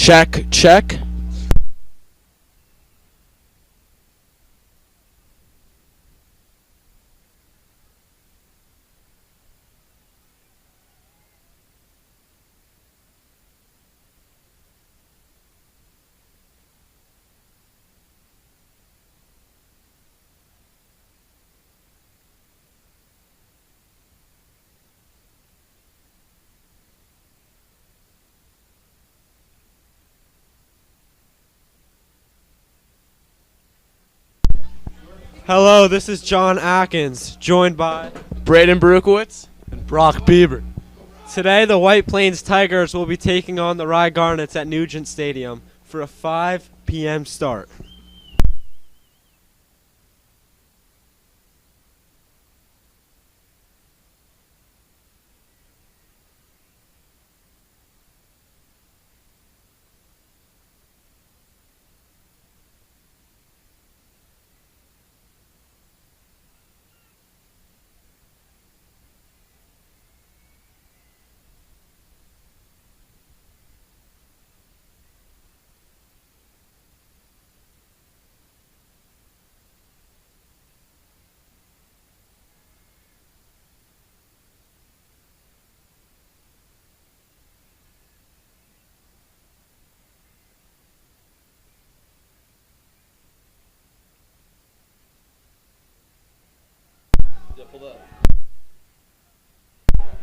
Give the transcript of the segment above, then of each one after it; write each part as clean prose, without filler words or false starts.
Check, check. Hello, this is John Atkins, joined by Braden Berukowitz. And Brock Bieber. Today the White Plains Tigers will be taking on the Rye Garnets at Nugent Stadium for a 5 p.m. start.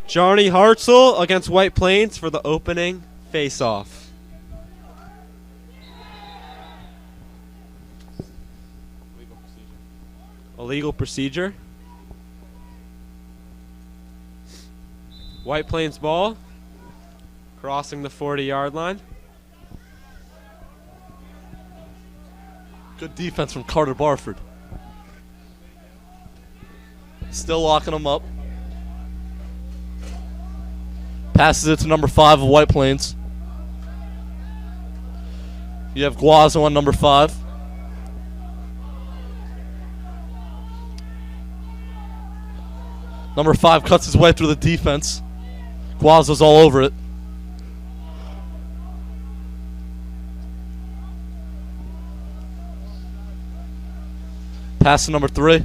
Johnny Hartzell against White Plains for the opening face-off. Illegal procedure. White Plains ball. Crossing the 40-yard line. Good defense from Carter Barford. Still locking them up. Passes it to number 5 of White Plains. You have Guazo on number 5. Number 5 cuts his way through the defense. Guazo's all over it. Pass to number 3.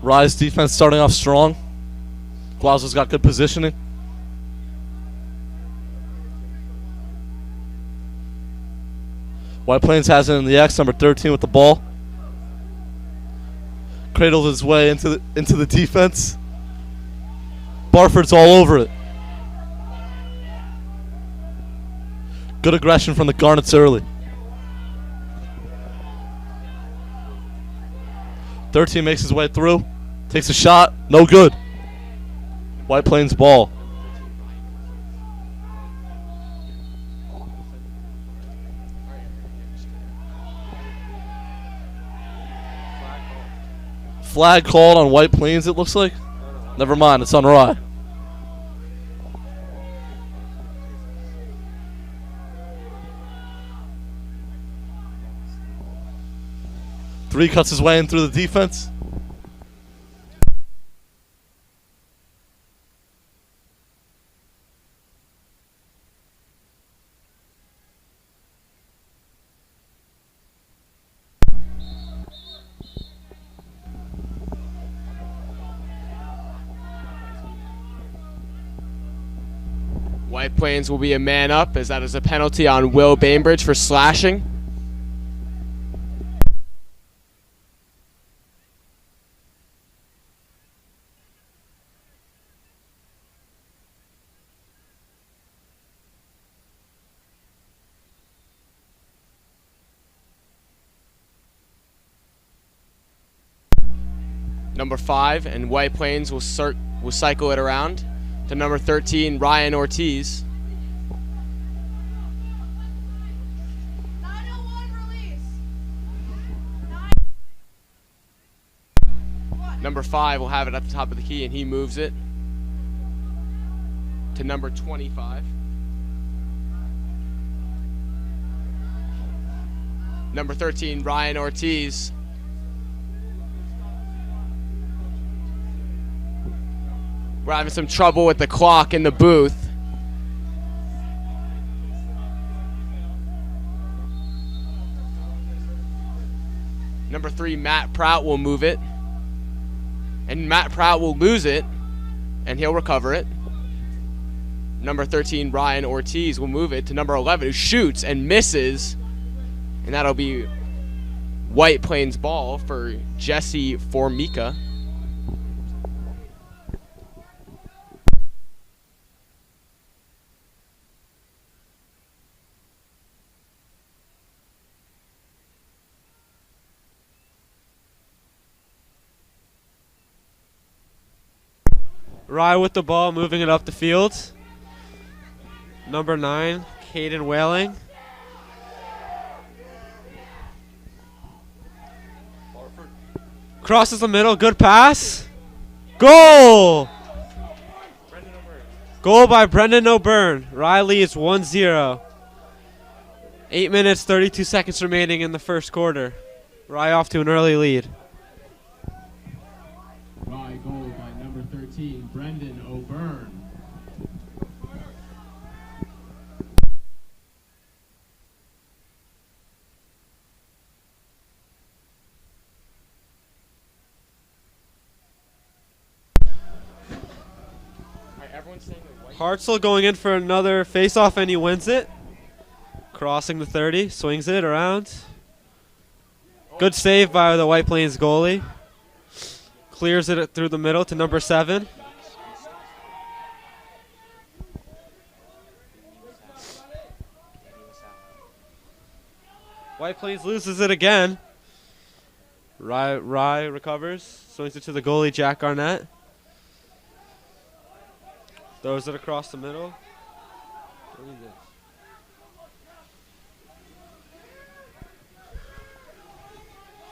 Rye's defense starting off strong. Guazo's got good positioning. White Plains has it in the X, number 13 with the ball. Cradled his way into the defense. Barford's all over it. Good aggression from the Garnets early. 13 makes his way through. Takes a shot. No good. White Plains ball. Flag called on White Plains, it looks like. Never mind, it's on Rye. Three cuts his way in through the defense. White Plains will be a man up, as that is a penalty on Will Bainbridge for slashing. Number 5, and White Plains will cycle it around to number 13, Ryan Ortiz. 901 release. Number 5 will have it at the top of the key, and he moves it to number 25. Number 13, Ryan Ortiz. We're having some trouble with the clock in the booth. Number 3, Matt Prout will move it. And Matt Prout will lose it, and he'll recover it. Number 13, Ryan Ortiz will move it to number 11, who shoots and misses. And that'll be White Plains ball for Jesse Formica. Rye with the ball, moving it up the field. Number 9, Caden Whaling. Crosses the middle, good pass. Goal! Goal by Brendan O'Byrne. Rye leads 1-0. 8 minutes, 32 seconds remaining in the first quarter. Rye off to an early lead. Rye goal by number 13, Brendan O'Byrne. Hartzell going in for another face-off, and he wins it. Crossing the 30, swings it around. Good save by the White Plains goalie. Clears it through the middle to number 7. White Plains loses it again. Rye recovers, swings it to the goalie, Jack Garnett. Throws it across the middle.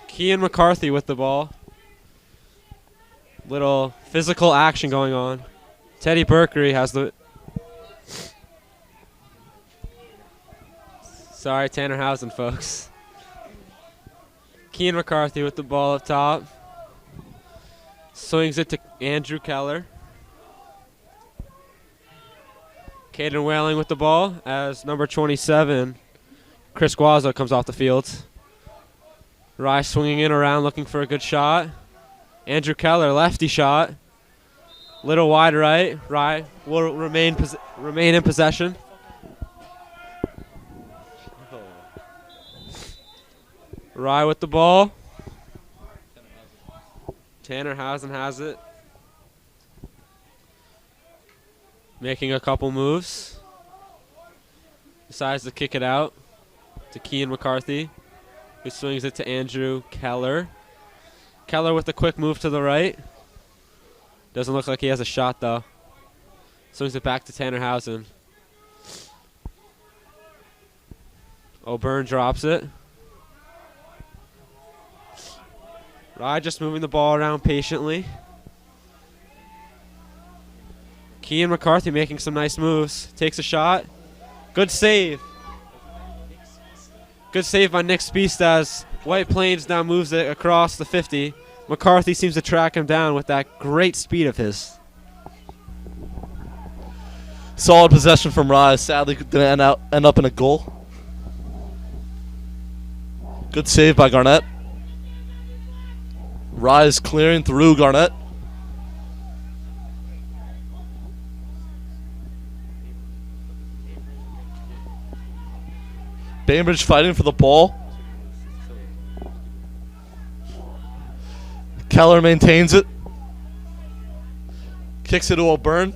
Kean McCarthy with the ball. Little physical action going on. Teddy Berkery has the... Sorry, Tannerhausen, folks. Kean McCarthy with the ball up top. Swings it to Andrew Keller. Caden Whaling with the ball as number 27, Chris Guazzo, comes off the field. Rye swinging in around, looking for a good shot. Andrew Keller, lefty shot. Little wide right. Rye will remain in possession. Rye with the ball. Tannerhausen has it. Making a couple moves. Decides to kick it out to Kean McCarthy, who swings it to Andrew Keller. Keller with a quick move to the right. Doesn't look like he has a shot, though. Swings it back to Tannerhausen. O'Byrne drops it. Rye just moving the ball around patiently. Kean McCarthy making some nice moves. Takes a shot. Good save. Good save by Nick Spiest as White Plains now moves it across the 50. McCarthy seems to track him down with that great speed of his. Solid possession from Rye. Sadly, didn't end up in a goal. Good save by Garnett. Rye is clearing through Garnett. Bainbridge fighting for the ball. Keller maintains it. Kicks it to O'Byrne.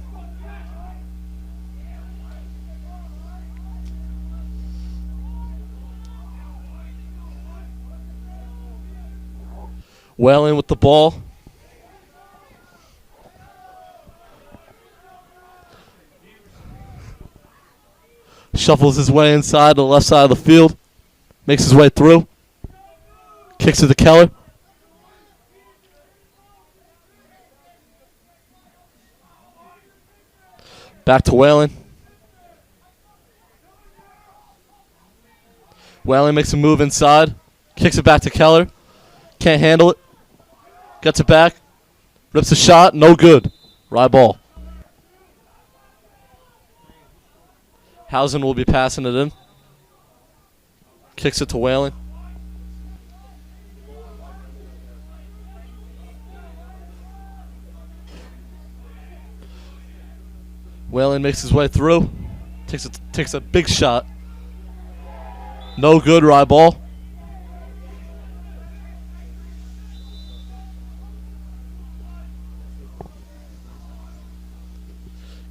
Whaling with the ball. Shuffles his way inside the left side of the field. Makes his way through. Kicks it to Keller. Back to Whaling. Whaling makes a move inside. Kicks it back to Keller. Can't handle it. Gets it back. Rips a shot. No good. Rye ball. Housen will be passing it in. Kicks it to Whaling. Whaling makes his way through. Takes a big shot. No good, Rye ball.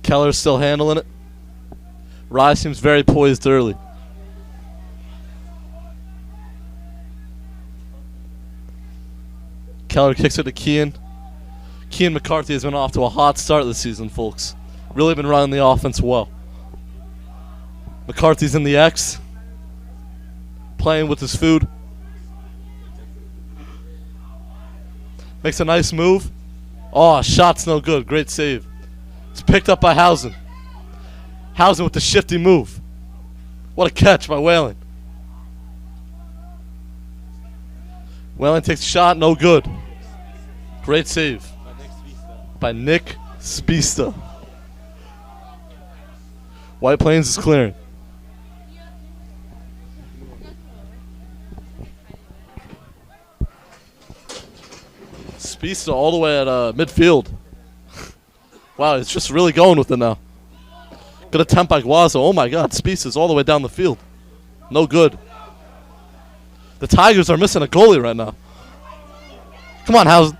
Keller's still handling it. Rye seems very poised early. Keller kicks it to Kean. Kean McCarthy has been off to a hot start this season, folks. Really been running the offense well. McCarthy's in the X. Playing with his food. Makes a nice move. Oh, shot's no good. Great save. It's picked up by Housen. Housen with the shifty move. What a catch by Whaling. Whaling takes a shot, no good. Great save by Nick Spista. White Plains is clearing. Spista all the way at midfield. Wow, it's just really going with it now. Good attempt by Guazo. Oh my God, Spista's all the way down the field. No good. The Tigers are missing a goalie right now. Come on, Housen.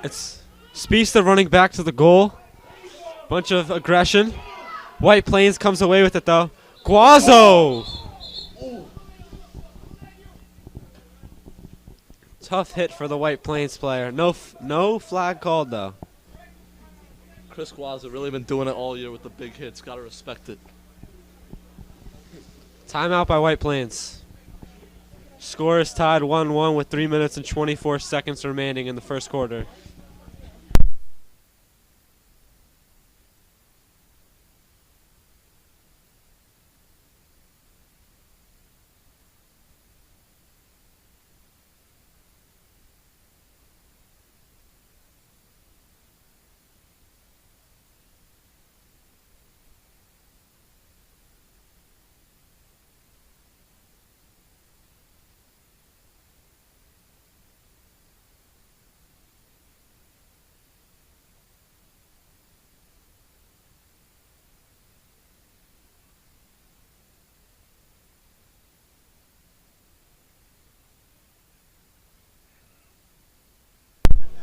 It's Spista running back to the goal. Bunch of aggression. White Plains comes away with it though. Guazo! Tough hit for the White Plains player. No flag called though. Chris Guazo really been doing it all year with the big hits. Gotta respect it. Timeout by White Plains. Score is tied 1-1 with 3 minutes and 24 seconds remaining in the first quarter.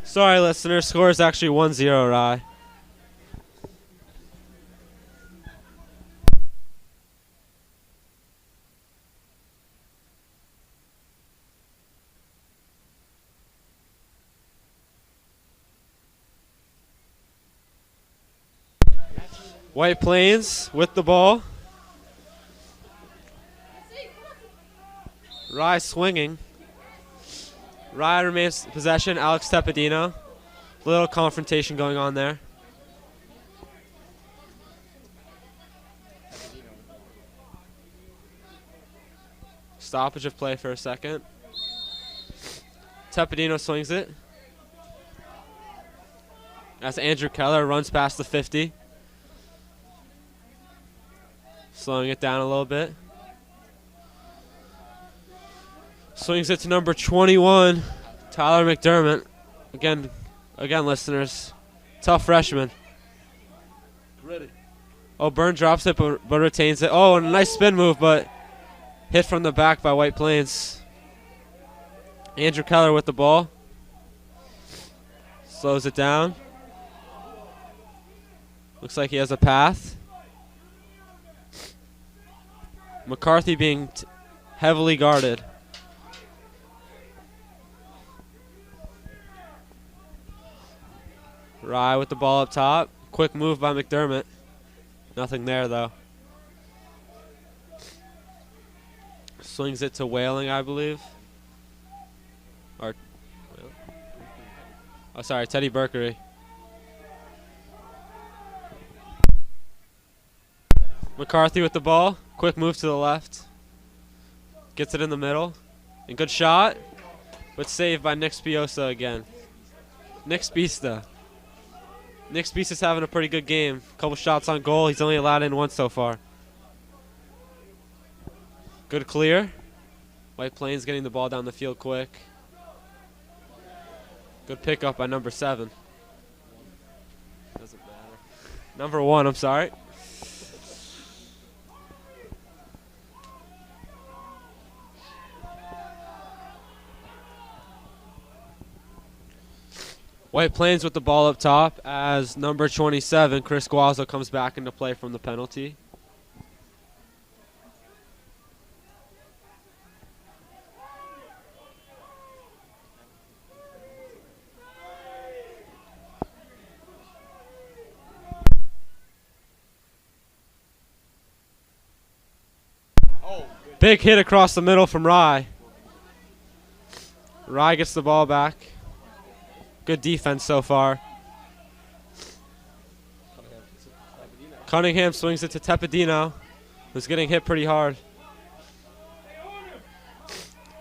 Sorry, listener. Score is actually 1-0, Rye. White Plains with the ball. Rye swinging. Rye remains in possession. Alex Tepedino. Little confrontation going on there. Stoppage of play for a second. Tepedino swings it. As Andrew Keller runs past the 50. Slowing it down a little bit. Swings it to number 21, Tyler McDermott. Again, listeners, tough freshman. Ready. Oh, Byrne drops it, but retains it. Oh, and a nice spin move, but hit from the back by White Plains. Andrew Keller with the ball. Slows it down. Looks like he has a path. McCarthy being heavily guarded. Rye with the ball up top. Quick move by McDermott. Nothing there, though. Swings it to Whaling, I believe. Oh, sorry, Teddy Berkery. McCarthy with the ball. Quick move to the left. Gets it in the middle. And good shot. But saved by Nick Spiosa again. Nick Spista. Nick Speece is having a pretty good game. Couple shots on goal. He's only allowed in one so far. Good clear. White Plains getting the ball down the field quick. Good pickup by number 7. Doesn't matter. Number 1, I'm sorry. White Plains with the ball up top as number 27, Chris Guazzo, comes back into play from the penalty. Big hit across the middle from Rye. Rye gets the ball back. Good defense so far. Cunningham swings it to Tepedino, who's getting hit pretty hard.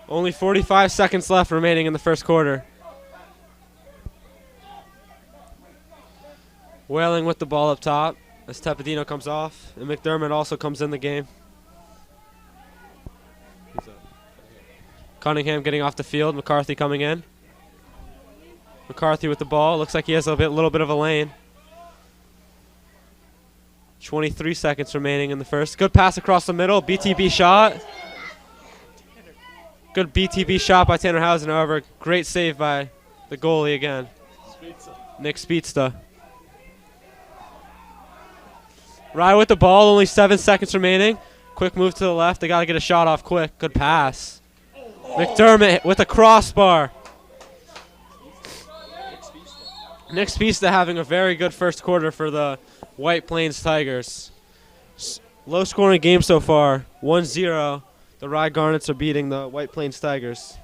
Only 45 seconds left remaining in the first quarter. Whaling with the ball up top as Tepedino comes off, and McDermott also comes in the game. Cunningham getting off the field, McCarthy coming in. McCarthy with the ball. Looks like he has a little bit of a lane. 23 seconds remaining in the first. Good pass across the middle. BTB shot. Good BTB shot by Tanner Housen. However, great save by the goalie again. Nick Spitzta. Rye with the ball. Only 7 seconds remaining. Quick move to the left. They got to get a shot off quick. Good pass. McDermott with a crossbar. Nick Spitzta having a very good first quarter for the White Plains Tigers. Low scoring game so far, 1-0. The Rye Garnets are beating the White Plains Tigers.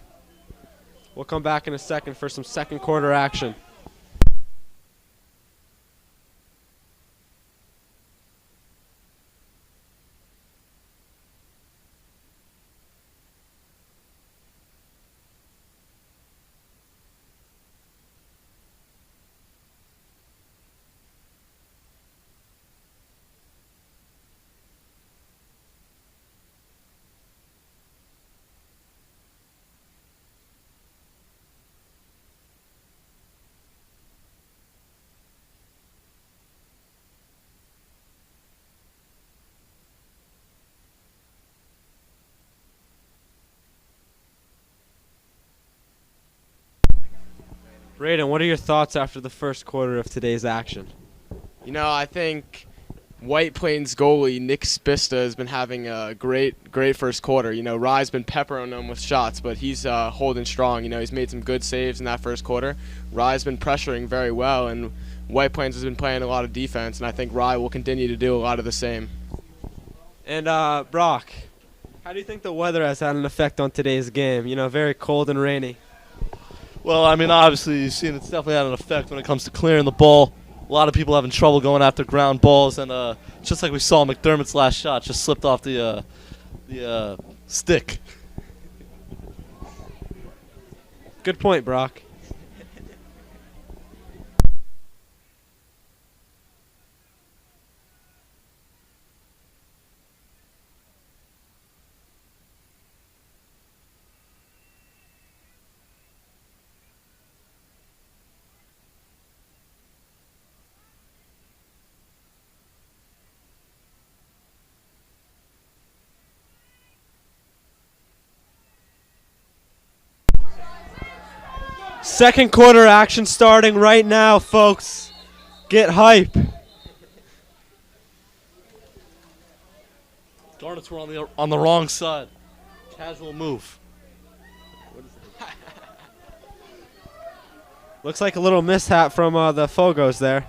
We'll come back in a second for some second quarter action. Raiden, what are your thoughts after the first quarter of today's action? You know, I think White Plains goalie Nick Spitzta has been having a great first quarter. You know, Rye's been peppering him with shots, but he's holding strong. You know, he's made some good saves in that first quarter. Rye's been pressuring very well, and White Plains has been playing a lot of defense, and I think Rye will continue to do a lot of the same. And Brock, how do you think the weather has had an effect on today's game? You know, very cold and rainy. Well, I mean, obviously, you've seen it's definitely had an effect when it comes to clearing the ball. A lot of people having trouble going after ground balls, and just like we saw McDermott's last shot, just slipped off the stick. Good point, Brock. Second quarter action starting right now, folks. Get hype. Garnets were on the wrong side. Casual move. Looks like a little mishap from the Fogos there.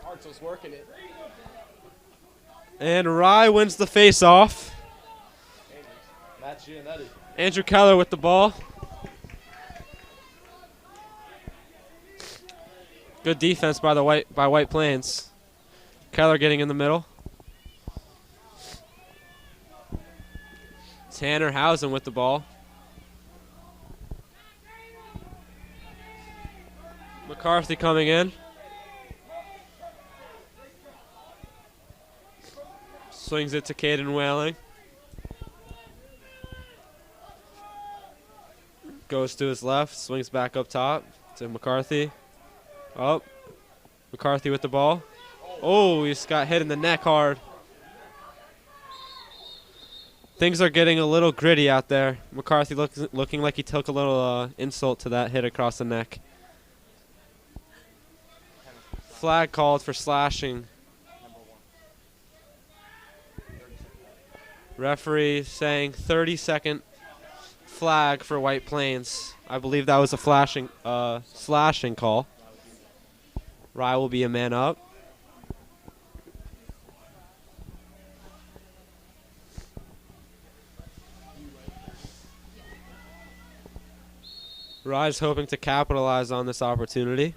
Hartzell's working it. And Rye wins the face-off. Andrew Keller with the ball. Good defense by White Plains. Keller getting in the middle. Tanner Housen with the ball. McCarthy coming in. Swings it to Caden Whaling. Goes to his left, swings back up top to McCarthy. Up. McCarthy with the ball. Oh, he's got hit in the neck hard. Things are getting a little gritty out there. McCarthy looking like he took a little insult to that hit across the neck. Flag called for slashing. Referee saying 30-second flag for White Plains. I believe that was a slashing call. Rye will be a man up. Rye's hoping to capitalize on this opportunity.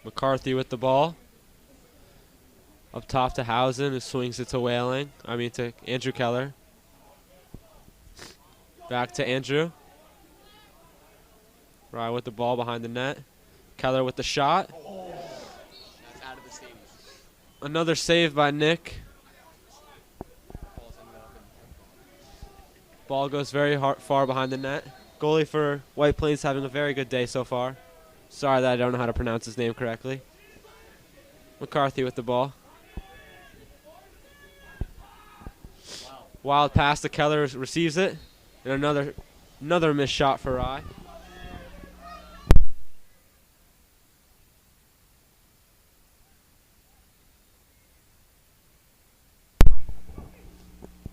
McCarthy with the ball. Up top to Housen, who swings it to to Andrew Keller. Back to Andrew. Rye with the ball behind the net. Keller with the shot. That's out of the stadium. Another save by Nick. Ball goes very far behind the net. Goalie for White Plains having a very good day so far. Sorry that I don't know how to pronounce his name correctly. McCarthy with the ball. Wild pass to Keller, receives it. And another missed shot for Rye.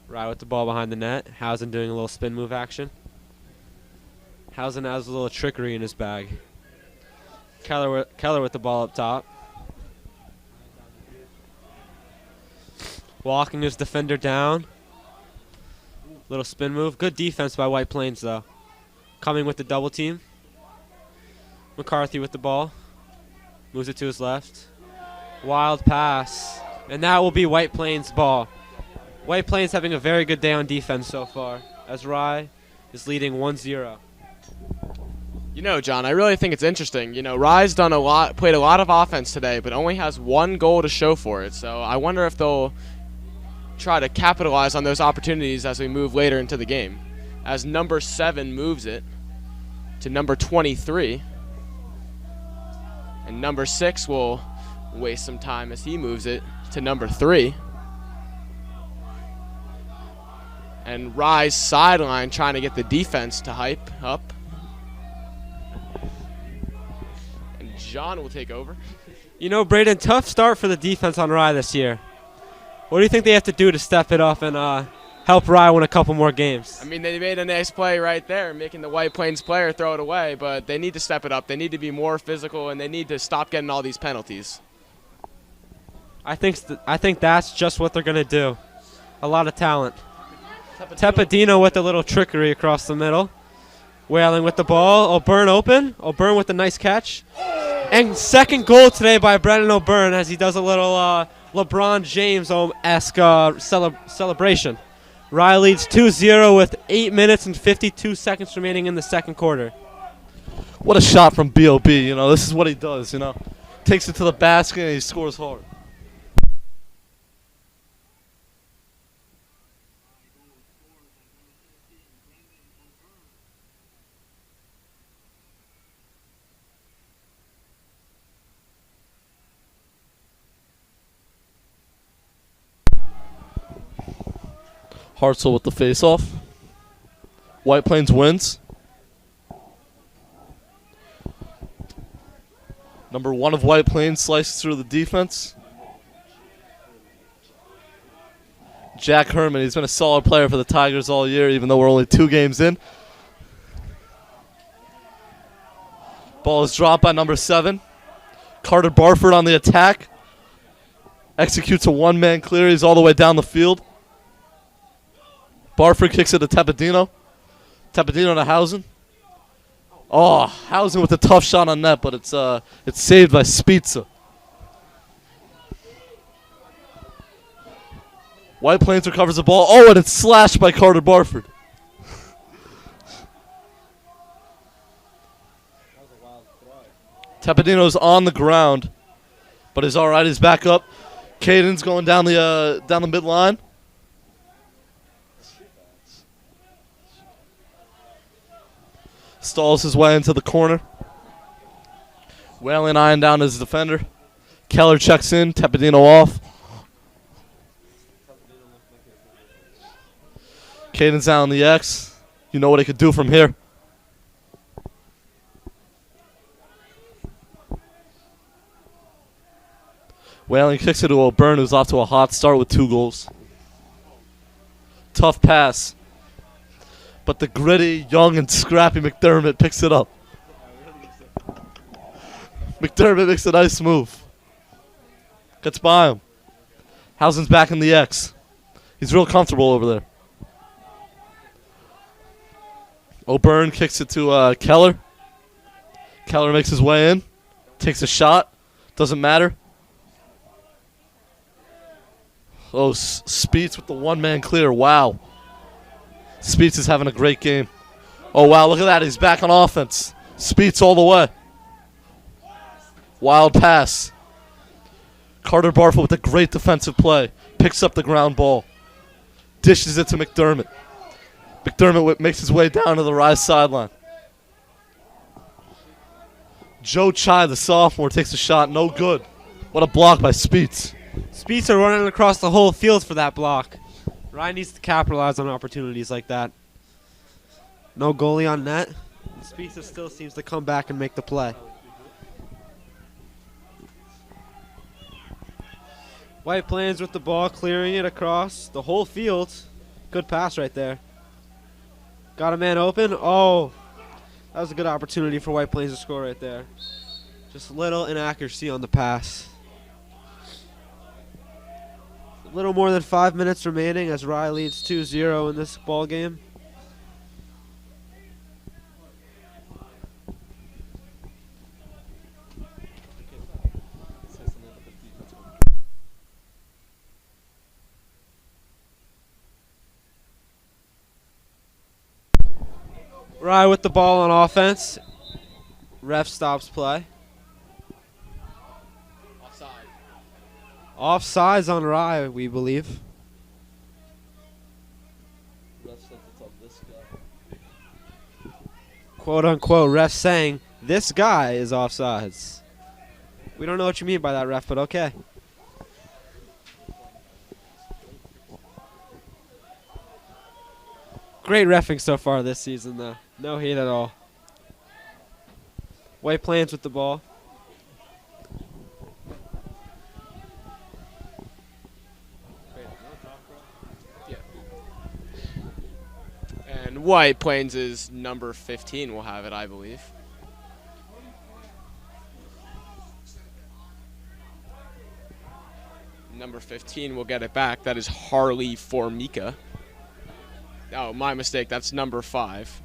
Rye with the ball behind the net. Housen doing a little spin move action. Housen has a little trickery in his bag. Keller with the ball up top. Walking his defender down. Little spin move. Good defense by White Plains, though. Coming with the double team. McCarthy with the ball. Moves it to his left. Wild pass. And that will be White Plains' ball. White Plains having a very good day on defense so far, as Rye is leading 1-0. You know, John, I really think it's interesting. You know, Rye's played a lot of offense today, but only has one goal to show for it. So I wonder if they'll try to capitalize on those opportunities as we move later into the game. As number 7 moves it to number 23. And number 6 will waste some time as he moves it to number 3. And Rye's sideline trying to get the defense to hype up. And John will take over. You know, Braden, tough start for the defense on Rye this year. What do you think they have to do to step it up and help Rye win a couple more games? I mean, they made a nice play right there, making the White Plains player throw it away, but they need to step it up. They need to be more physical, and they need to stop getting all these penalties. I think that's just what they're going to do. A lot of talent. Tepedino with a little trickery across the middle. Whaling with the ball. O'Byrne open. O'Byrne with a nice catch. And second goal today by Brennan O'Byrne as he does a little LeBron James-esque celebration. Rye leads 2-0 with 8 minutes and 52 seconds remaining in the second quarter. What a shot from B.O.B. You know, this is what he does, you know. Takes it to the basket and he scores hard. Hartzell with the face-off. White Plains wins. Number 1 of White Plains slices through the defense. Jack Herman, he's been a solid player for the Tigers all year, even though we're only 2 games in. Ball is dropped by number 7. Carter Barford on the attack. Executes a one-man clear. He's all the way down the field. Barford kicks it to Tepedino. Tepedino to Housen. Oh, Housen with a tough shot on net, but it's saved by Spizza. White Plains recovers the ball. Oh, and it's slashed by Carter Barford. Tepedino's on the ground, but he's all right. He's back up. Caden's going down the midline. Stalls his way into the corner. Whalen eyeing down his defender. Keller checks in. Tepedino off. Caden's down the X. You know what he could do from here. Whalen kicks it to O'Byrne, who's off to a hot start with 2 goals. Tough pass. But the gritty, young, and scrappy McDermott picks it up. McDermott makes a nice move. Gets by him. Housen's back in the X. He's real comfortable over there. O'Byrne kicks it to Keller. Keller makes his way in. Takes a shot. Doesn't matter. Oh, Speets with the one-man clear. Wow. Speets is having a great game. Oh, wow, look at that. He's back on offense. Speets all the way. Wild pass. Carter Barford with a great defensive play. Picks up the ground ball. Dishes it to McDermott. McDermott makes his way down to the Rise sideline. Joe Chai, the sophomore, takes a shot. No good. What a block by Speets. Speeds are running across the whole field for that block. Ryan needs to capitalize on opportunities like that. No goalie on net. Speeds still seems to come back and make the play. White Plains with the ball, clearing it across the whole field. Good pass right there. Got a man open. Oh, that was a good opportunity for White Plains to score right there. Just little inaccuracy on the pass. A little more than 5 minutes remaining as Rye leads 2-0 in this ball game. Rye with the ball on offense. Ref stops play. Offsides on Rye, we believe. Quote unquote, ref saying this guy is offsides. We don't know what you mean by that, ref, but okay. Great reffing so far this season, though. No heat at all. White Plains with the ball. And White Plains is number 15 will have it, I believe. Number 15 will get it back. That is Harley Formica. Oh, my mistake. That's number 5.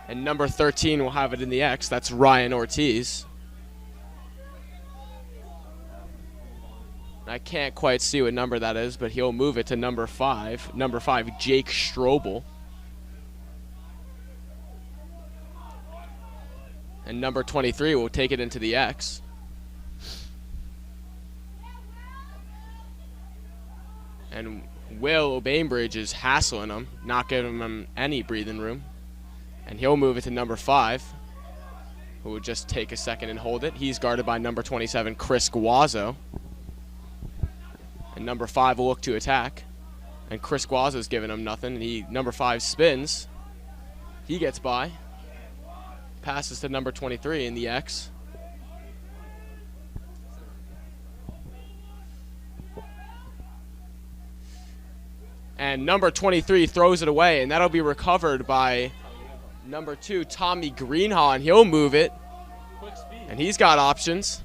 And number 13 will have it in the X. That's Ryan Ortiz. I can't quite see what number that is, but he'll move it to number 5. Number 5, Jake Strobel. And number 23 will take it into the X. And Will Bainbridge is hassling him, not giving him any breathing room. And he'll move it to number 5, who will just take a second and hold it. He's guarded by number 27, Chris Guazzo. And number 5 will look to attack. And Chris Guazzo's giving him nothing. And number 5 spins. He gets by. Passes to number 23 in the X. And number 23 throws it away, and that'll be recovered by number 2, Tommy Greenhaw, and he'll move it. And he's got options.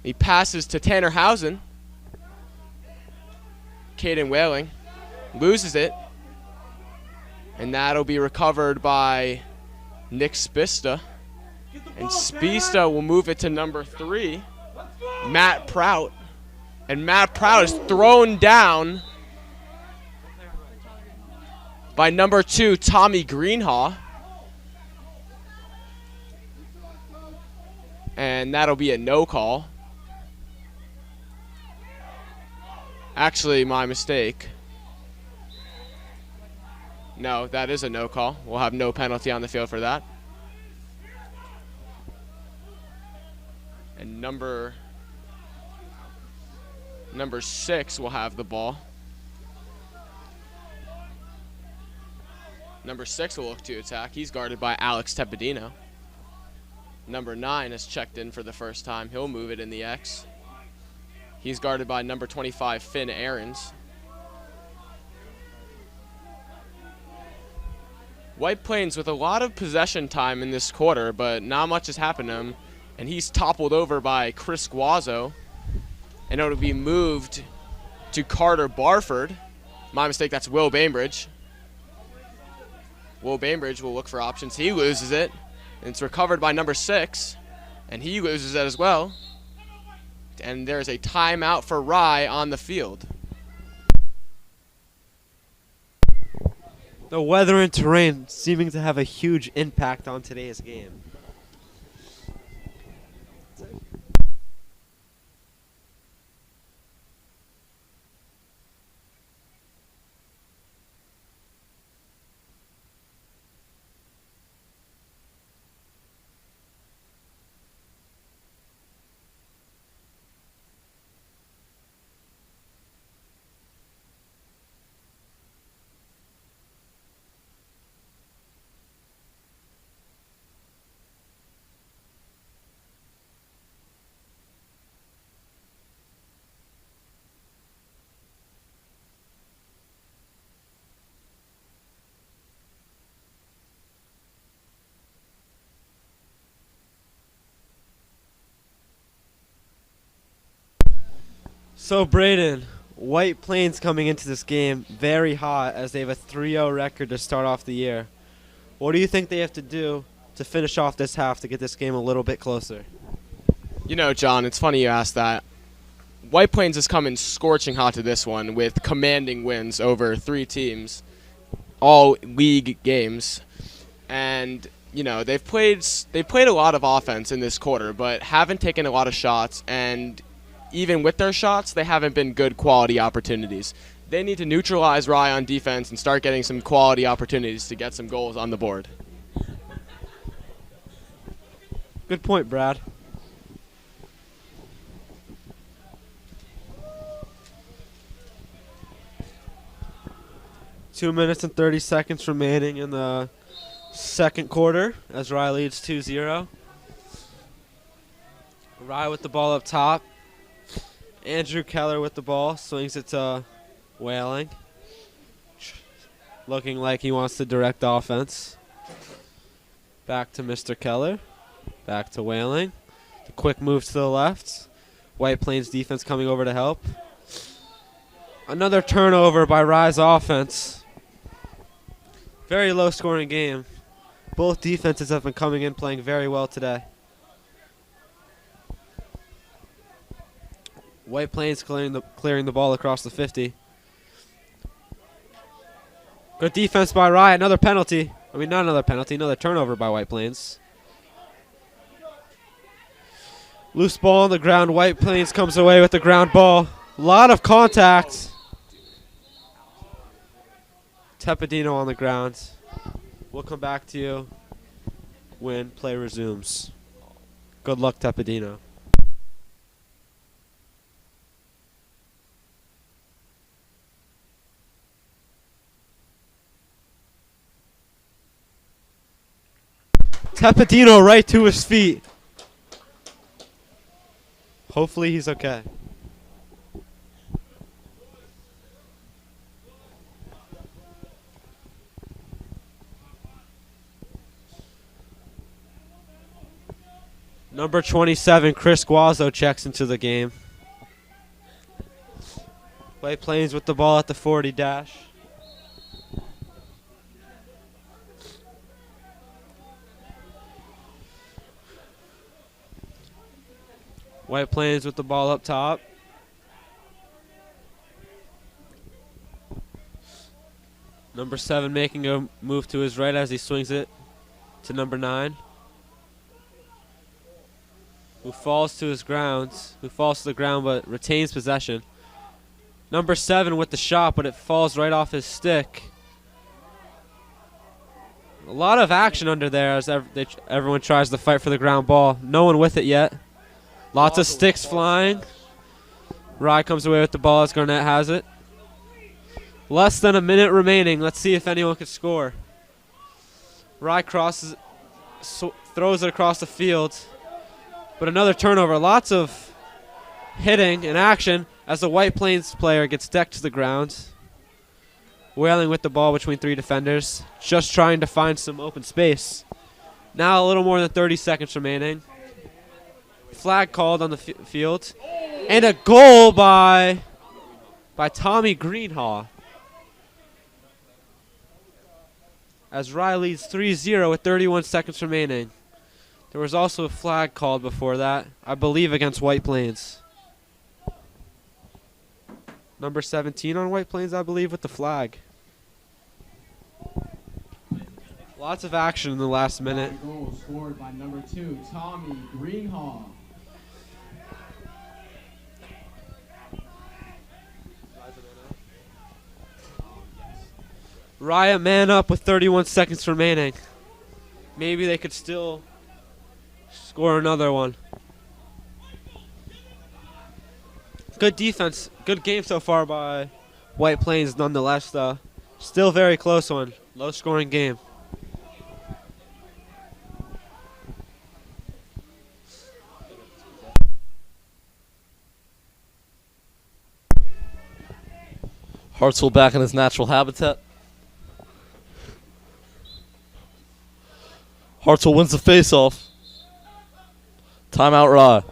He passes to Tanner Housen. Caden Whaling loses it. And that'll be recovered by Nick Spista. And Spista will move it to number 3, Matt Prout. And Matt Prout is thrown down by number 2, Tommy Greenhaw. And that'll be a no call. Actually, my mistake. No, that is a no call. We'll have no penalty on the field for that. And number 6 will have the ball. Number 6 will look to attack. He's guarded by Alex Tepedino. Number 9 has checked in for the first time. He'll move it in the X. He's guarded by number 25, Finn Aarons. White Plains with a lot of possession time in this quarter, but not much has happened to him. And he's toppled over by Chris Guazzo. And it'll be moved to Carter Barford. My mistake, that's Will Bainbridge. Will Bainbridge will look for options. He loses it. And it's recovered by number 6. And he loses it as well. And there's a timeout for Rye on the field. The weather and terrain seeming to have a huge impact on today's game. So, Braden, White Plains coming into this game very hot as they have a 3-0 record to start off the year. What do you think they have to do to finish off this half to get this game a little bit closer? You know, John, it's funny you asked that. White Plains has come in scorching hot to this one with commanding wins over 3 teams, all league games. And, you know, they've played a lot of offense in this quarter, but haven't taken a lot of shots, and even with their shots, they haven't been good quality opportunities. They need to neutralize Rye on defense and start getting some quality opportunities to get some goals on the board. Good point, Brad. Two minutes and 30 seconds remaining in the second quarter as Rye leads 2-0. Rye with the ball up top. Andrew Keller with the ball, swings it to Whaling. Looking like he wants to direct offense. Back to Mr. Keller. Back to Whaling. The quick move to the left. White Plains defense coming over to help. Another turnover by Rye's offense. Very low scoring game. Both defenses have been coming in playing very well today. White Plains clearing the ball across the 50. Good defense by Rye. Another penalty. I mean, not another penalty. Another turnover by White Plains. Loose ball on the ground. White Plains comes away with the ground ball. A lot of contact. Tepedino on the ground. We'll come back to you when play resumes. Good luck, Tepedino. Tepedino right to his feet. Hopefully he's okay. Number 27, Chris Guazzo checks into the game. White Plains with the ball at the 40 dash. White Plains with the ball up top. Number 7 making a move to his right as he swings it to number 9, who falls to the ground but retains possession. Number 7 with the shot, but it falls right off his stick. A lot of action under there as everyone tries to fight for the ground ball. No one with it yet. Lots of sticks flying. Rye comes away with the ball as Garnett has it. Less than a minute remaining. Let's see if anyone can score. Rye crosses, throws it across the field. But another turnover. Lots of hitting and action as the White Plains player gets decked to the ground. Whaling with the ball between 3 defenders. Just trying to find some open space. Now a little more than 30 seconds remaining. Flag called on the field. And a goal by Tommy Greenhaw. As Rye leads 3-0 with 31 seconds remaining. There was also a flag called before that, I believe against White Plains. Number 17 on White Plains, I believe, with the flag. Lots of action in the last minute. Goal scored by number 2, Tommy Greenhaw. Rye man up with 31 seconds remaining. Maybe they could still score another one. Good defense. Good game so far by White Plains nonetheless, though. Still very close one. Low scoring game. Hartsville back in his natural habitat. Hartsville wins the face-off. Timeout, Rye.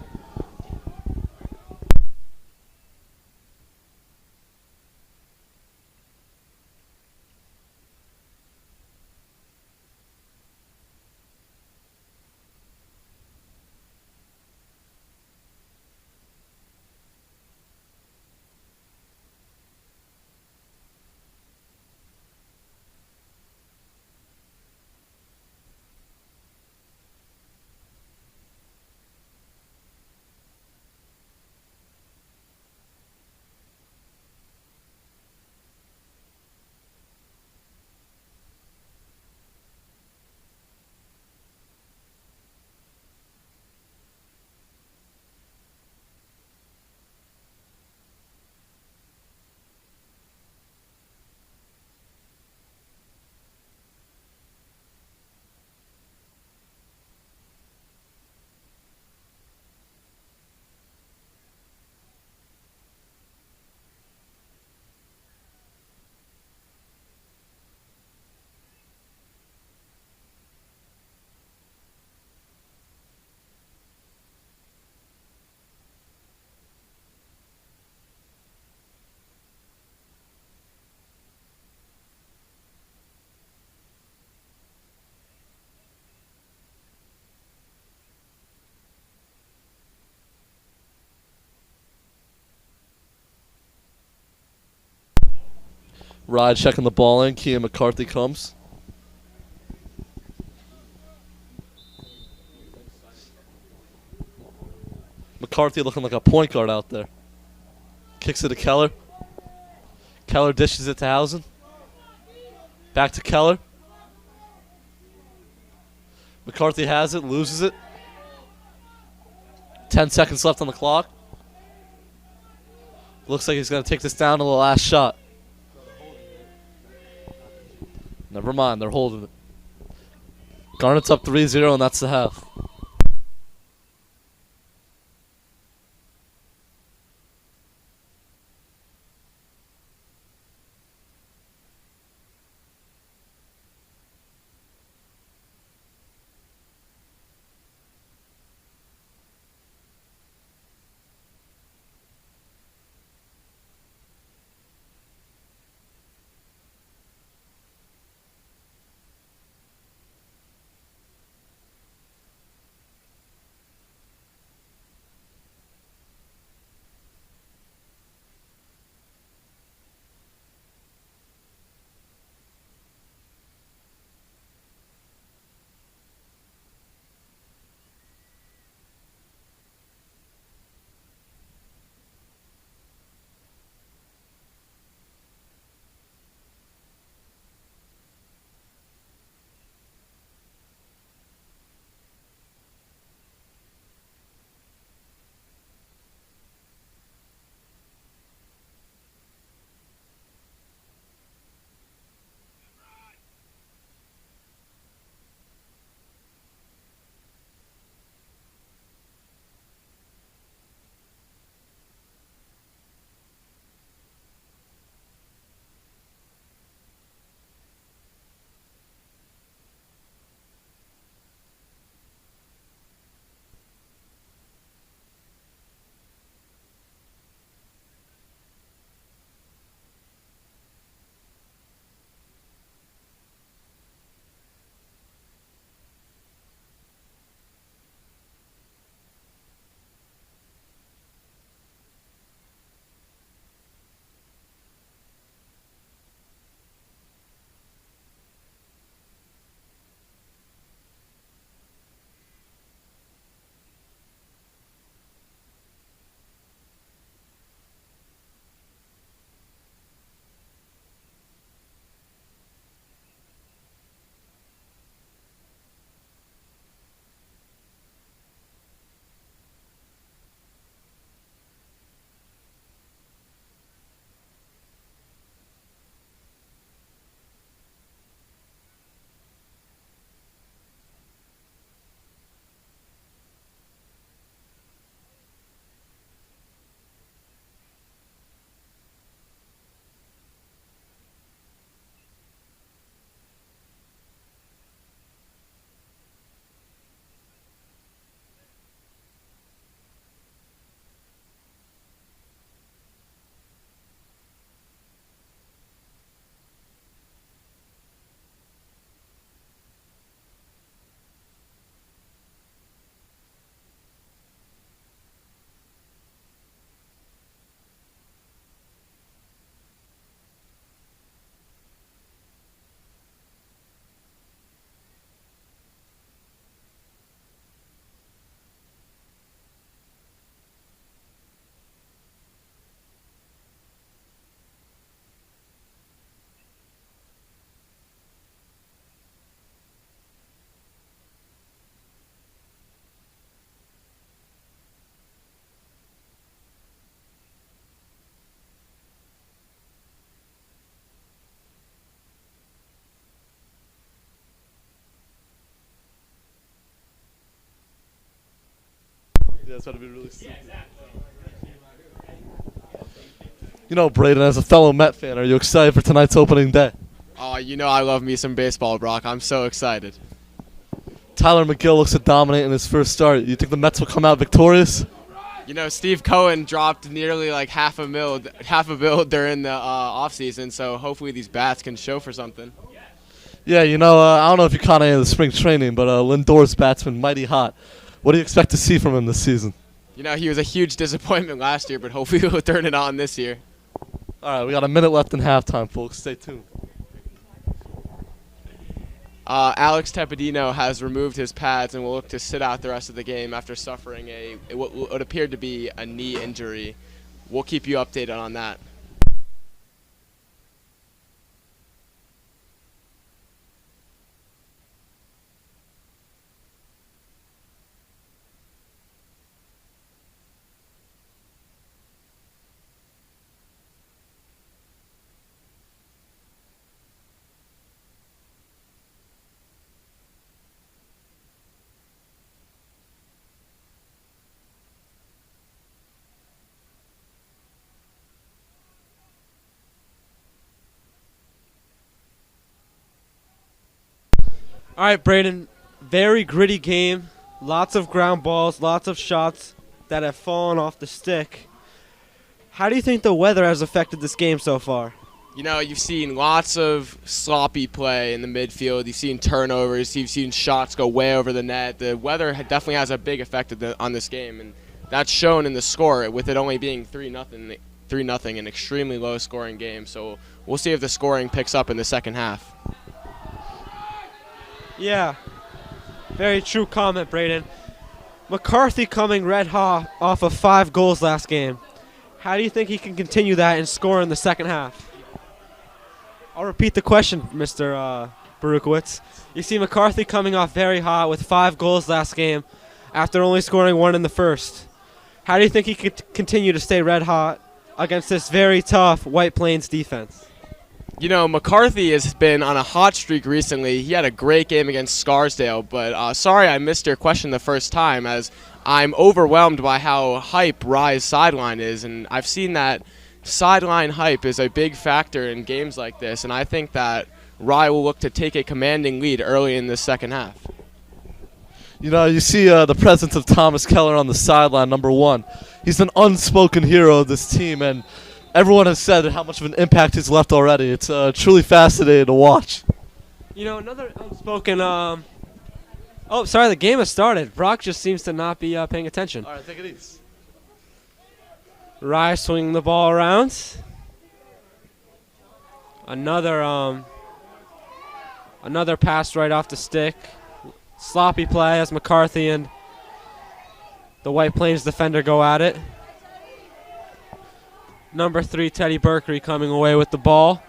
Rye checking the ball in. Kean McCarthy comes. McCarthy looking like a point guard out there. Kicks it to Keller. Keller dishes it to Housen. Back to Keller. McCarthy has it, loses it. 10 seconds left on the clock. Looks like he's going to take this down to the last shot. Never mind, they're holding it. Garnett's up 3-0, and that's the half. that's going to be really stupid. You know, Braden, as a fellow Met fan, are you excited for tonight's opening day? Oh, you know I love me some baseball, Brock. I'm so excited. Tyler McGill looks to dominate in his first start. You think the Mets will come out victorious? You know, Steve Cohen dropped nearly like half a mil during the offseason, so hopefully these bats can show for something. Yeah, you know, I don't know if you caught any of the spring training, but Lindor's bat's been mighty hot. What do you expect to see from him this season? You know, he was a huge disappointment last year, but hopefully he'll turn it on this year. All right, we got a minute left in halftime, folks. Stay tuned. Alex Tepedino has removed his pads and will look to sit out the rest of the game after suffering what appeared to be a knee injury. We'll keep you updated on that. All right, Braden, very gritty game. Lots of ground balls, lots of shots that have fallen off the stick. How do you think the weather has affected this game so far? You know, you've seen lots of sloppy play in the midfield. You've seen turnovers. You've seen shots go way over the net. The weather definitely has a big effect on this game, and that's shown in the score, with it only being 3-0, an extremely low-scoring game. So we'll see if the scoring picks up in the second half. Yeah, very true comment, Braden. McCarthy coming red hot off of 5 goals last game. How do you think he can continue that and score in the second half? I'll repeat the question, Mr. Barukowitz. You see McCarthy coming off very hot with 5 goals last game after only scoring 1 in the first. How do you think he could continue to stay red hot against this very tough White Plains defense? You know, McCarthy has been on a hot streak recently. He had a great game against Scarsdale, but sorry I missed your question the first time, as I'm overwhelmed by how hype Rye's sideline is, and I've seen that sideline hype is a big factor in games like this, and I think that Rye will look to take a commanding lead early in the second half. You know, you see the presence of Thomas Keller on the sideline, number 1. He's an unspoken hero of this team, and everyone has said how much of an impact he's left already. It's truly fascinating to watch. You know, another unspoken... Oh, sorry, the game has started. Brock just seems to not be paying attention. All right, take it easy. Rye swinging the ball around. Another pass right off the stick. Sloppy play as McCarthy and the White Plains defender go at it. Number 3, Teddy Berkery coming away with the ball.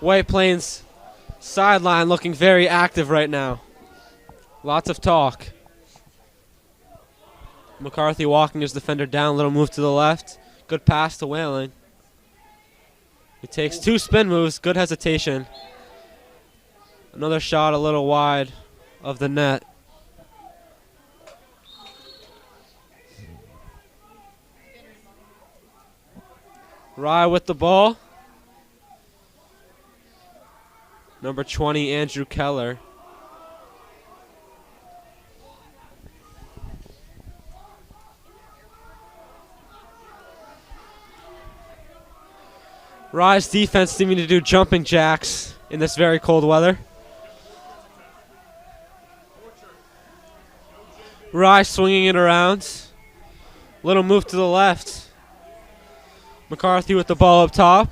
White Plains sideline looking very active right now. Lots of talk. McCarthy walking his defender down, little move to the left. Good pass to Whaling. He takes 2 spin moves, good hesitation. Another shot a little wide of the net. Rye with the ball. Number 20, Andrew Keller. Rye's defense seeming to do jumping jacks in this very cold weather. Rye swinging it around. Little move to the left. McCarthy with the ball up top.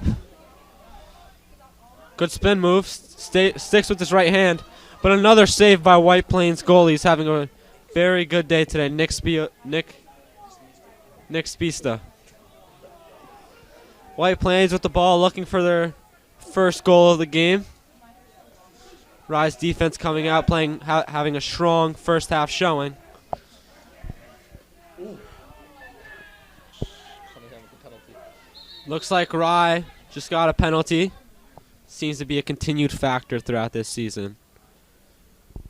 Good spin move. Sticks with his right hand. But another save by White Plains goalie. He's having a very good day today. Nick Spista. White Plains with the ball, looking for their first goal of the game. Rye's defense coming out, having a strong first half showing. Looks like Rye just got a penalty. Seems to be a continued factor throughout this season.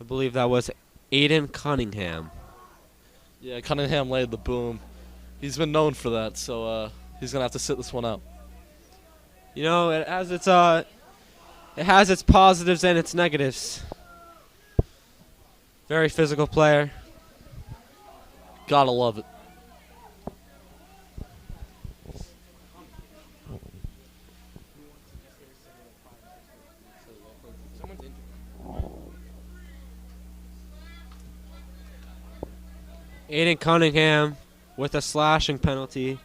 I believe that was Aiden Cunningham. Yeah, Cunningham laid the boom. He's been known for that, so he's gonna have to sit this one out. You know, it has its positives and its negatives. Very physical player. Gotta love it. Aiden Cunningham with a slashing penalty.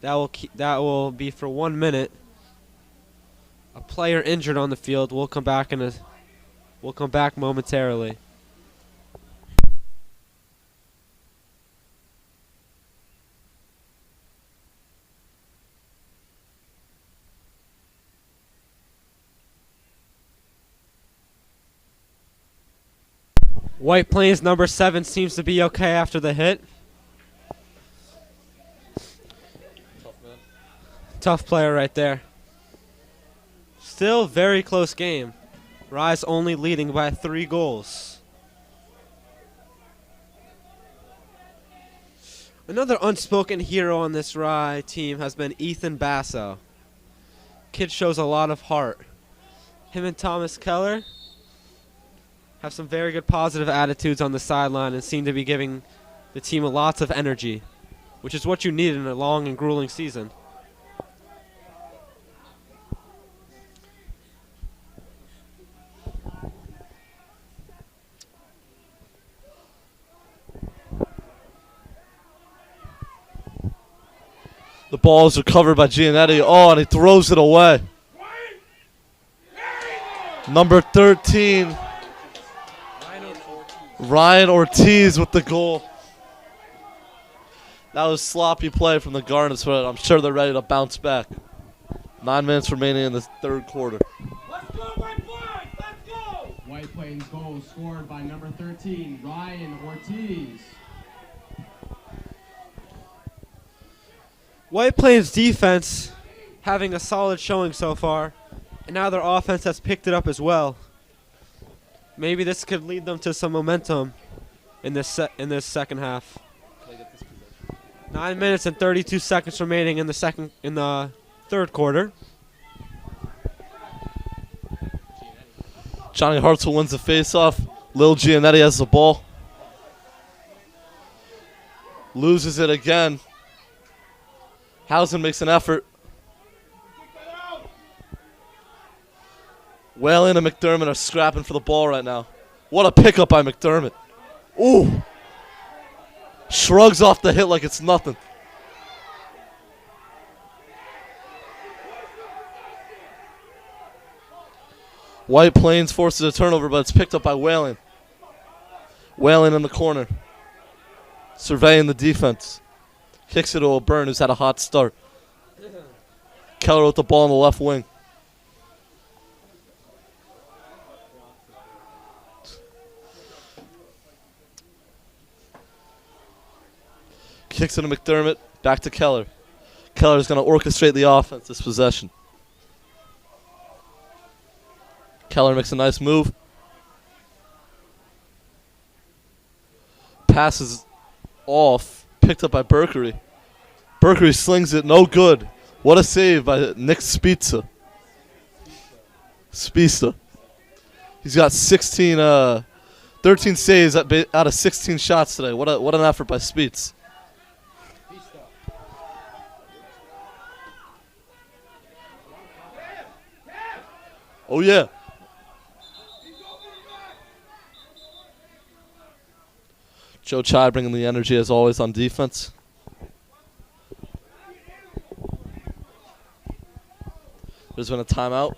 That will be for 1 minute. A player injured on the field. We'll come back momentarily. White Plains number 7 seems to be okay after the hit. Tough player right there. Still very close game. Rise only leading by 3 goals. Another unspoken hero on this Rye team has been Ethan Basso. Kid shows a lot of heart. Him and Thomas Keller have some very good positive attitudes on the sideline and seem to be giving the team lots of energy, which is what you need in a long and grueling season. The ball is recovered by Giannetti. Oh, and he throws it away. Number 13, Ryan Ortiz with the goal. That was sloppy play from the Garnets, but I'm sure they're ready to bounce back. 9 minutes remaining in the third quarter. Let's go, White Plains! Let's go! White Plains goal scored by number 13, Ryan Ortiz. White Plains defense having a solid showing so far, and now their offense has picked it up as well. Maybe this could lead them to some momentum in this second half. 9 minutes and 32 seconds remaining in the third quarter. Johnny Hartzell wins the faceoff. Lil Giannetti has the ball. Loses it again. Housen makes an effort. Whalen and McDermott are scrapping for the ball right now. What a pickup by McDermott. Ooh. Shrugs off the hit like it's nothing. White Plains forces a turnover, but it's picked up by Whalen. Whalen in the corner. Surveying the defense. Kicks it to O'Byrne, who's had a hot start. Keller with the ball on the left wing. Kicks it to McDermott. Back to Keller. Keller's going to orchestrate the offense this possession. Keller makes a nice move. Passes off. Picked up by Berkery. Berkery slings it. No good. What a save by Nick Spizza. He's got 13 saves out of 16 shots today. What an effort by Spitz. Oh, yeah. Joe Chai bringing the energy as always on defense. There's been a timeout.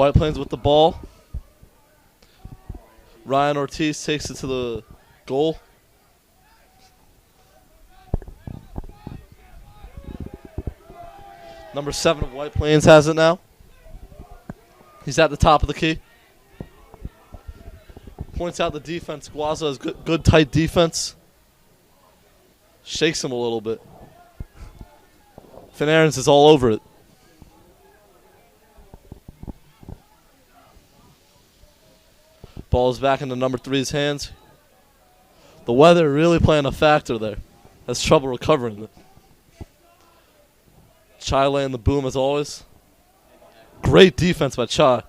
White Plains with the ball. Ryan Ortiz takes it to the goal. Number 7 of White Plains has it now. He's at the top of the key. Points out the defense. Guaza has good tight defense. Shakes him a little bit. Finn Aarons is all over it. Ball is back into number 3's hands. The weather really playing a factor there. Has trouble recovering it. Chai laying the boom as always. Great defense by Chai.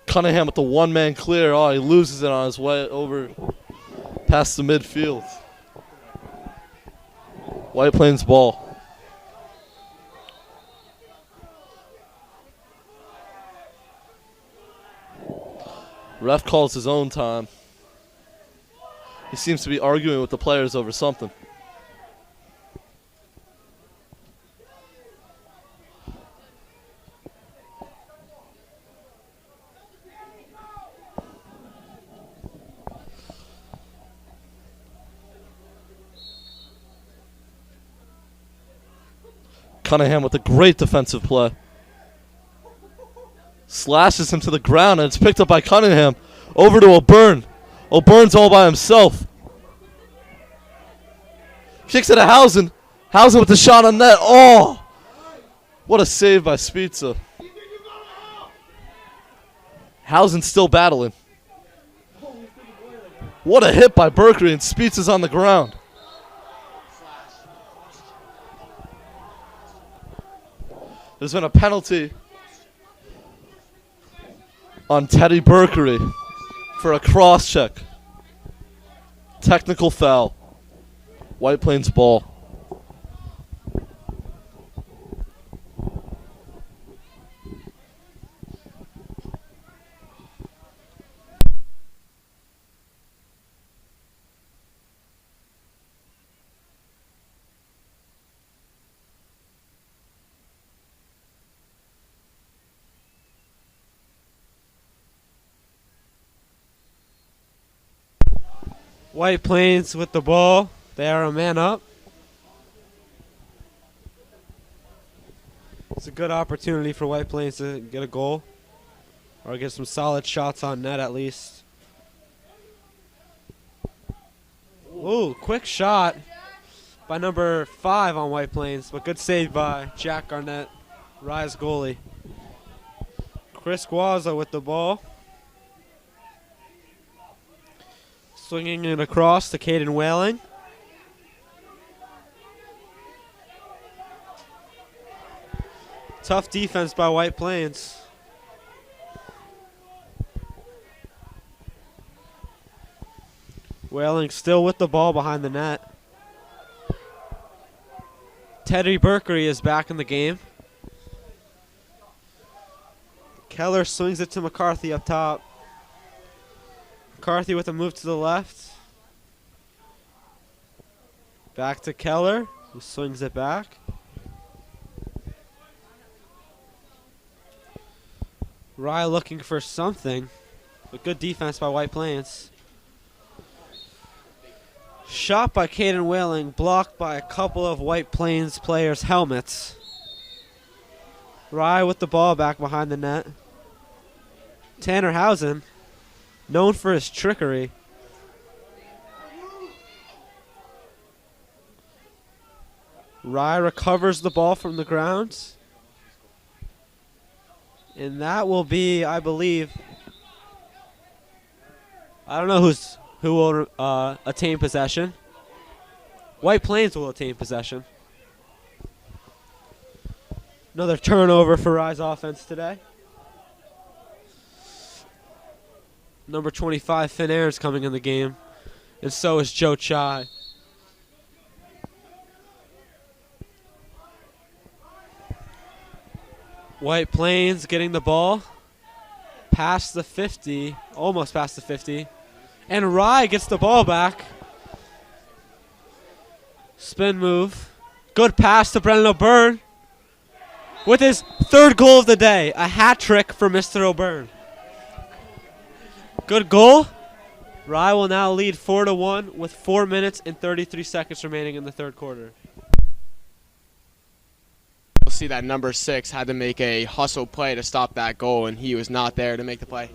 Cunningham with the one-man clear. Oh, he loses it on his way over past the midfield. White Plains ball. Ref calls his own time. He seems to be arguing with the players over something. Cunningham with a great defensive play. Slashes him to the ground, and it's picked up by Cunningham. Over to O'Byrne. O'Byrne's all by himself. Kicks it to Housen. Housen with the shot on net. Oh! What a save by Spizza. Housen's still battling. What a hit by Berkery, and Spizza's on the ground. There's been a penalty on Teddy Berkery for a cross check. Technical foul. White Plains ball. White Plains with the ball. They are a man up. It's a good opportunity for White Plains to get a goal or get some solid shots on net at least. Ooh, quick shot by number 5 on White Plains, but good save by Jack Garnett, Rise goalie. Chris Guaza with the ball. Swinging it across to Caden Whaling. Tough defense by White Plains. Whaling still with the ball behind the net. Teddy Berkery is back in the game. Keller swings it to McCarthy up top. McCarthy with a move to the left. Back to Keller, who swings it back. Rye looking for something, but good defense by White Plains. Shot by Caden Whaling, blocked by a couple of White Plains players' helmets. Rye with the ball back behind the net. Tanner Housen, known for his trickery. Rye recovers the ball from the ground. And that will be, I believe, I don't know who will attain possession. White Plains will attain possession. Another turnover for Rye's offense today. Number 25, Finn Aarons, coming in the game. And so is Joe Chai. White Plains getting the ball. Past the 50. Almost past the 50. And Rye gets the ball back. spin move. Good pass to Brennan O'Byrne with his third goal of the day. A hat trick for Mr. O'Byrne. Good goal. Rye will now lead 4-1 with 4 minutes and 33 seconds remaining in the third quarter. We'll see that number 6 had to make a hustle play to stop that goal, and he was not there to make the play.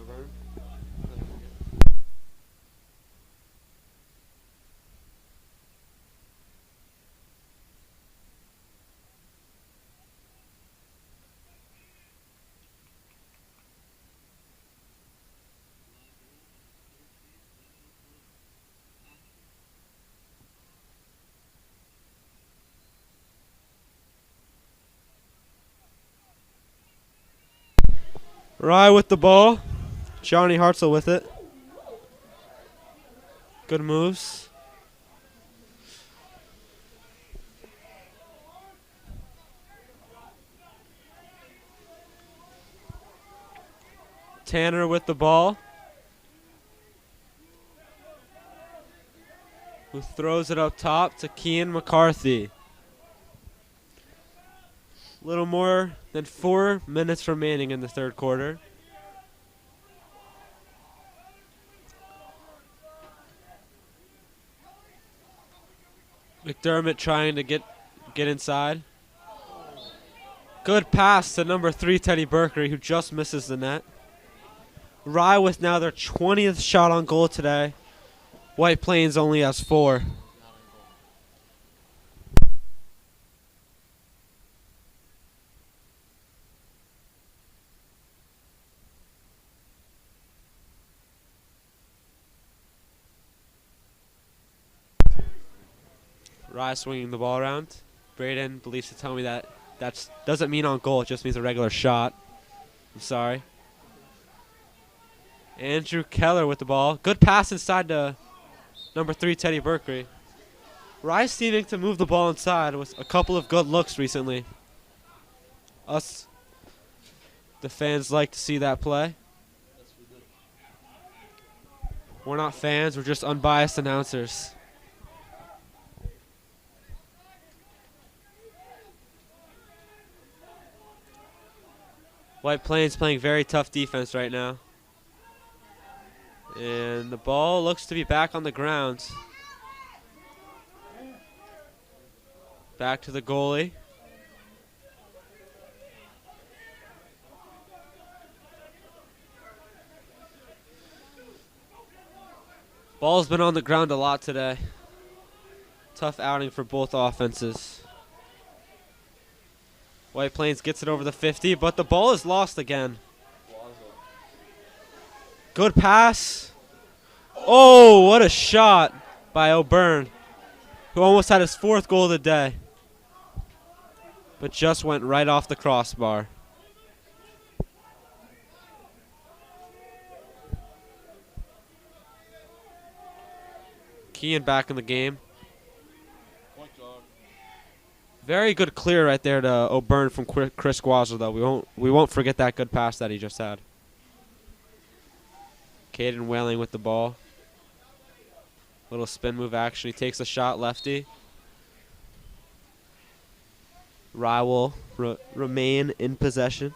Rye with the ball. Johnny Hartzell with it. Good moves. Tanner with the ball, who throws it up top to Kean McCarthy. Little more than 4 minutes remaining in the third quarter. McDermott trying to get inside. Good pass to number 3, Teddy Berkery, who just misses the net. Rye with now their 20th shot on goal today. White Plains only has 4. Rye swinging the ball around. Braden believes to tell me that doesn't mean on goal, it just means a regular shot. I'm sorry. Andrew Keller with the ball. Good pass inside to number 3, Teddy Berkery. Rye seeming to move the ball inside with a couple of good looks recently. Us, the fans, like to see that play. We're not fans, we're just unbiased announcers. White Plains playing very tough defense right now. And the ball looks to be back on the ground. Back to the goalie. Ball's been on the ground a lot today. Tough outing for both offenses. White Plains gets it over the 50, but the ball is lost again. Good pass. Oh, what a shot by O'Byrne, who almost had his 4th goal of the day, but just went right off the crossbar. Kean back in the game. Very good clear right there to O'Byrne from Chris Guaza, though. We won't forget that good pass that he just had. Caden Whaling with the ball. Little spin move action. He takes a shot lefty. Rye will remain in possession.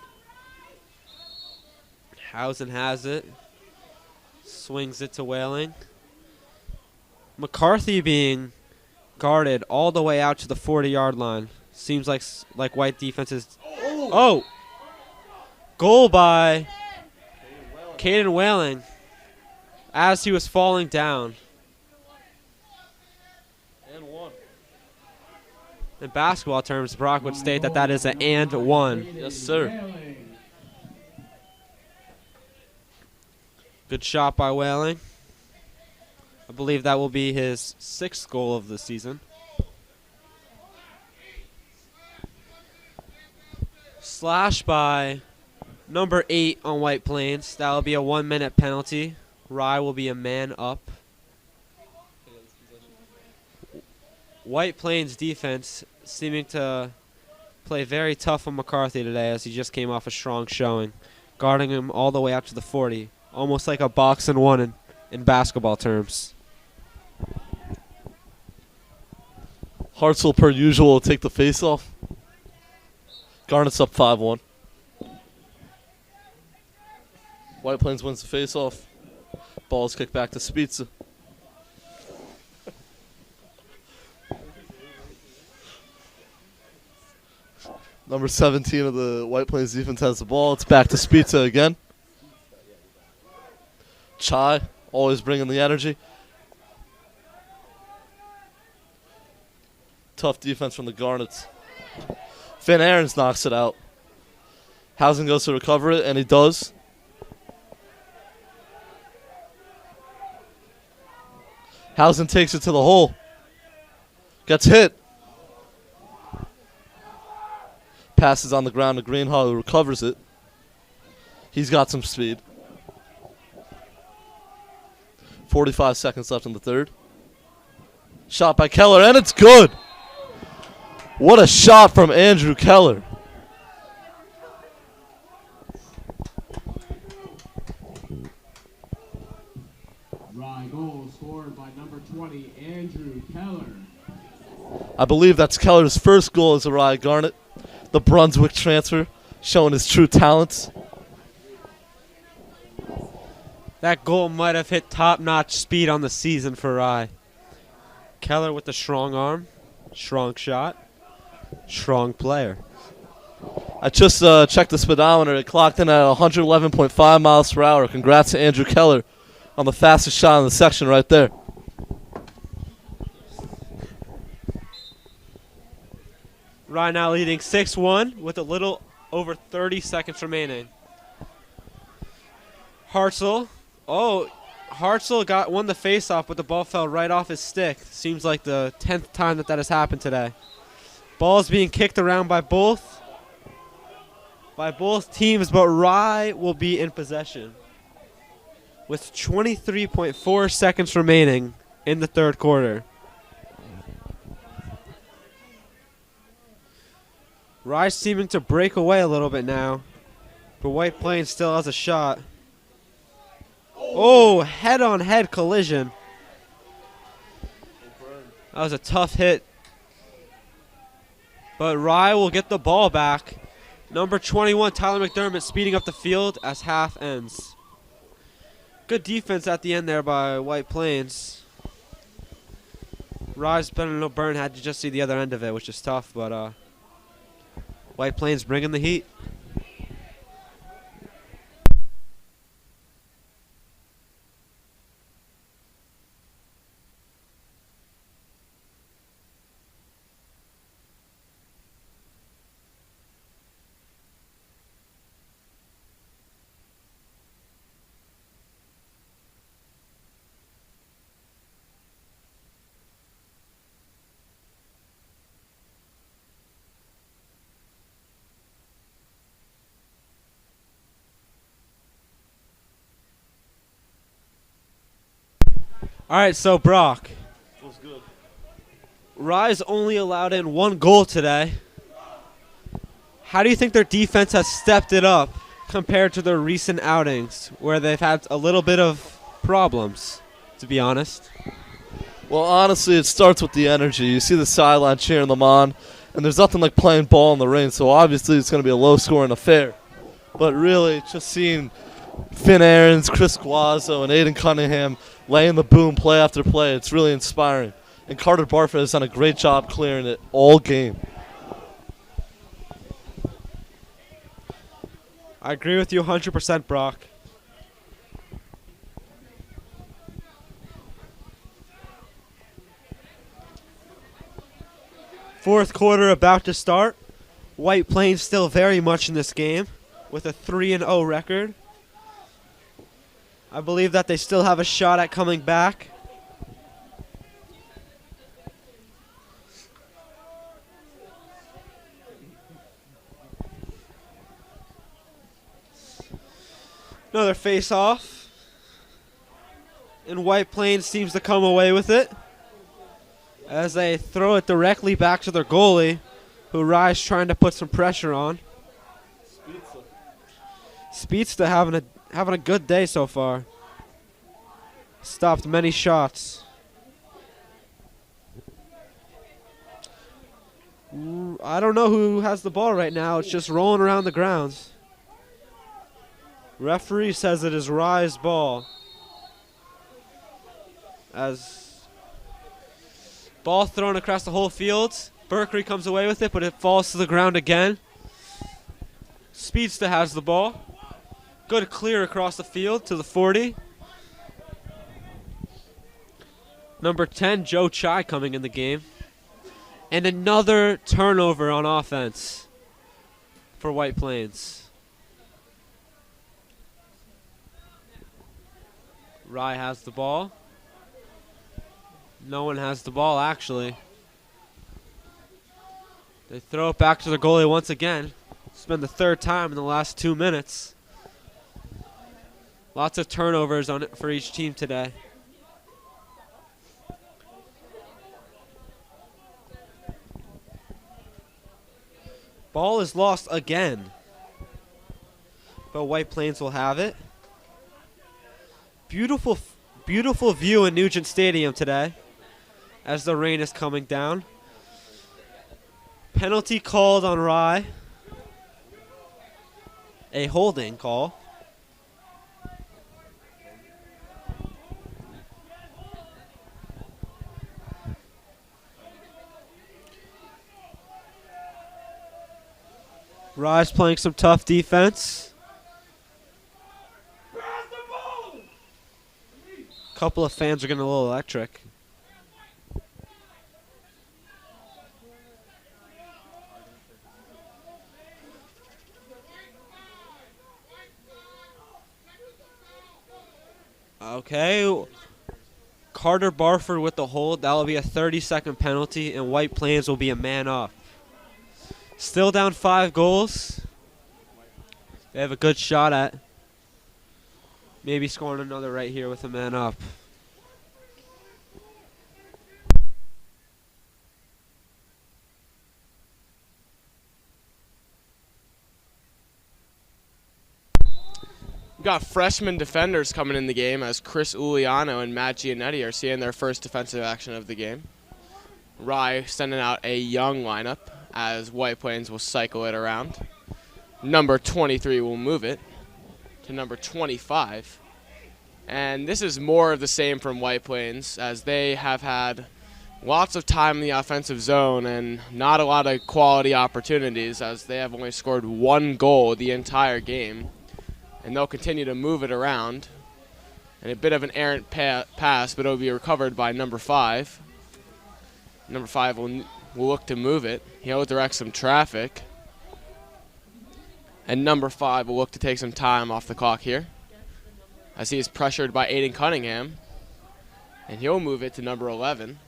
Housen has it. Swings it to Whaling. McCarthy being guarded all the way out to the 40-yard line. Seems like White defense is... Oh! Goal by Caden Whaling as he was falling down. And 1. In basketball terms, Brock would state that is an and 1. Yes, sir. Good shot by Whaling. I believe that will be his 6th goal of the season. Slash by number 8 on White Plains. That will be a 1-minute penalty. Rye will be a man up. White Plains defense seeming to play very tough on McCarthy today as he just came off a strong showing, guarding him all the way out to the 40. Almost like a box and one in basketball terms. Hartzell, per usual, will take the face-off. Garnet's up 5-1. White Plains wins the face-off. Ball's kicked back to Spitza. Number 17 of the White Plains defense has the ball. It's back to Spitza again. Chai, always bringing the energy. Tough defense from the Garnets. Finn Aarons knocks it out. Housen goes to recover it, and he does. Housen takes it to the hole. Gets hit. Passes on the ground to Greenhall, who recovers it. He's got some speed. 45 seconds left in the third. Shot by Keller, and it's good. What a shot from Andrew Keller. Rye goal scored by number 20, Andrew Keller. I believe that's Keller's first goal as a Rye Garnet. The Brunswick transfer, showing his true talents. That goal might have hit top-notch speed on the season for Rye. Keller with the strong arm, strong shot, strong player. I just checked the speedometer. It clocked in at 111.5 miles per hour. Congrats to Andrew Keller on the fastest shot in the section right there. Rye now leading 6-1 with a little over 30 seconds remaining. Hartzell. Oh, Hartzell won the faceoff, but the ball fell right off his stick. Seems like the 10th time that has happened today. Ball's being kicked around by both teams, but Rye will be in possession with 23.4 seconds remaining in the third quarter. Rye seeming to break away a little bit now, but White Plains still has a shot. Oh, head-on-head collision. That was a tough hit. But Rye will get the ball back. Number 21, Tyler McDermott, speeding up the field as half ends. Good defense at the end there by White Plains. Rye's Benton O'Byrne had to just see the other end of it, which is tough, but White Plains bringing the heat. All right, so Brock. What's good? Rye's only allowed in one goal today. How do you think their defense has stepped it up compared to their recent outings where they've had a little bit of problems, to be honest? Well, honestly, it starts with the energy. You see the sideline cheering them on, and there's nothing like playing ball in the rain, so obviously it's going to be a low-scoring affair. But really, just seeing Finn Aarons, Chris Guazzo, and Aiden Cunningham laying the boom play after play, it's really inspiring. And Carter Barford has done a great job clearing it all game. I agree with you 100%, Brock. Fourth quarter about to start. White Plains still very much in this game with a 3-0 record. I believe that they still have a shot at coming back. Another face-off. And White Plains seems to come away with it as they throw it directly back to their goalie, who Rye's trying to put some pressure on. Spitza having a good day so far. Stopped many shots. I don't know who has the ball right now. It's just rolling around the grounds. Referee says it is Rye's ball. As ball thrown across the whole field. Berkeley comes away with it, but it falls to the ground again. Speedsta has the ball. Good clear across the field to the 40. Number 10, Joe Chai coming in the game. And another turnover on offense for White Plains. Rye has the ball. No one has the ball, actually. They throw it back to the goalie once again. It's been the third time in the last 2 minutes. Lots of turnovers on it for each team today. Ball is lost again, but White Plains will have it. Beautiful view in Nugent Stadium today as the rain is coming down. Penalty called on Rye. A holding call. Rye's playing some tough defense. A couple of fans are getting a little electric. Okay. Carter Barford with the hold. That will be a 30-second penalty, and White Plains will be a man up. Still down 5 goals. They have a good shot at maybe scoring another right here with a man up. We got freshman defenders coming in the game as Chris Uliano and Matt Giannetti are seeing their first defensive action of the game. Rye sending out a young lineup as White Plains will cycle it around. Number 23 will move it to number 25. And this is more of the same from White Plains, as they have had lots of time in the offensive zone and not a lot of quality opportunities, as they have only scored 1 goal the entire game. And they'll continue to move it around. And a bit of an errant pass, but it'll be recovered by number 5. Number 5 will look to move it. He'll direct some traffic. And number 5 will look to take some time off the clock here, as he is pressured by Aiden Cunningham. And he'll move it to number 11.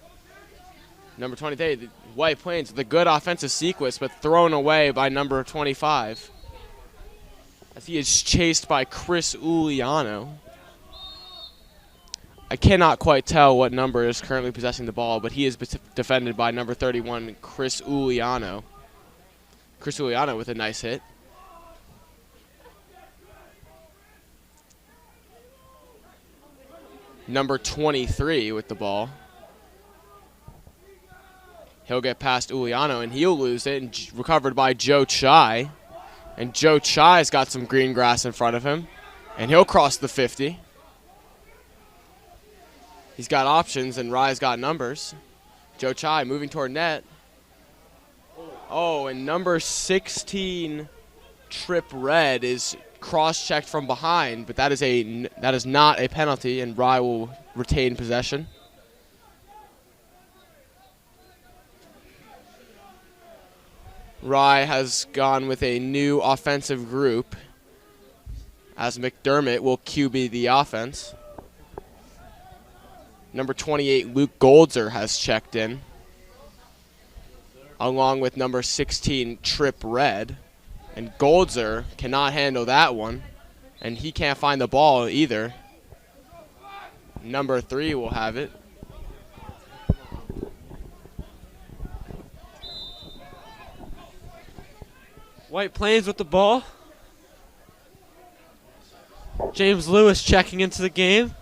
Number 23, the White Plains with a good offensive sequence, but thrown away by number 25, as he is chased by Chris Uliano. I cannot quite tell what number is currently possessing the ball, but he is defended by number 31, Chris Uliano. Chris Uliano with a nice hit. Number 23 with the ball. He'll get past Uliano, and he'll lose it, and recovered by Joe Chai. And Joe Chai's got some green grass in front of him, and he'll cross the 50. He's got options, and Rye's got numbers. Joe Chai moving toward net. Oh, and number 16, Trip Red, is cross-checked from behind, but that is not a penalty, and Rye will retain possession. Rye has gone with a new offensive group, as McDermott will QB the offense. Number 28, Luke Goldzer, has checked in, along with number 16, Trip Red. And Goldzer cannot handle that one, and he can't find the ball either. Number 3 will have it. White Plains with the ball. James Lewis checking into the game.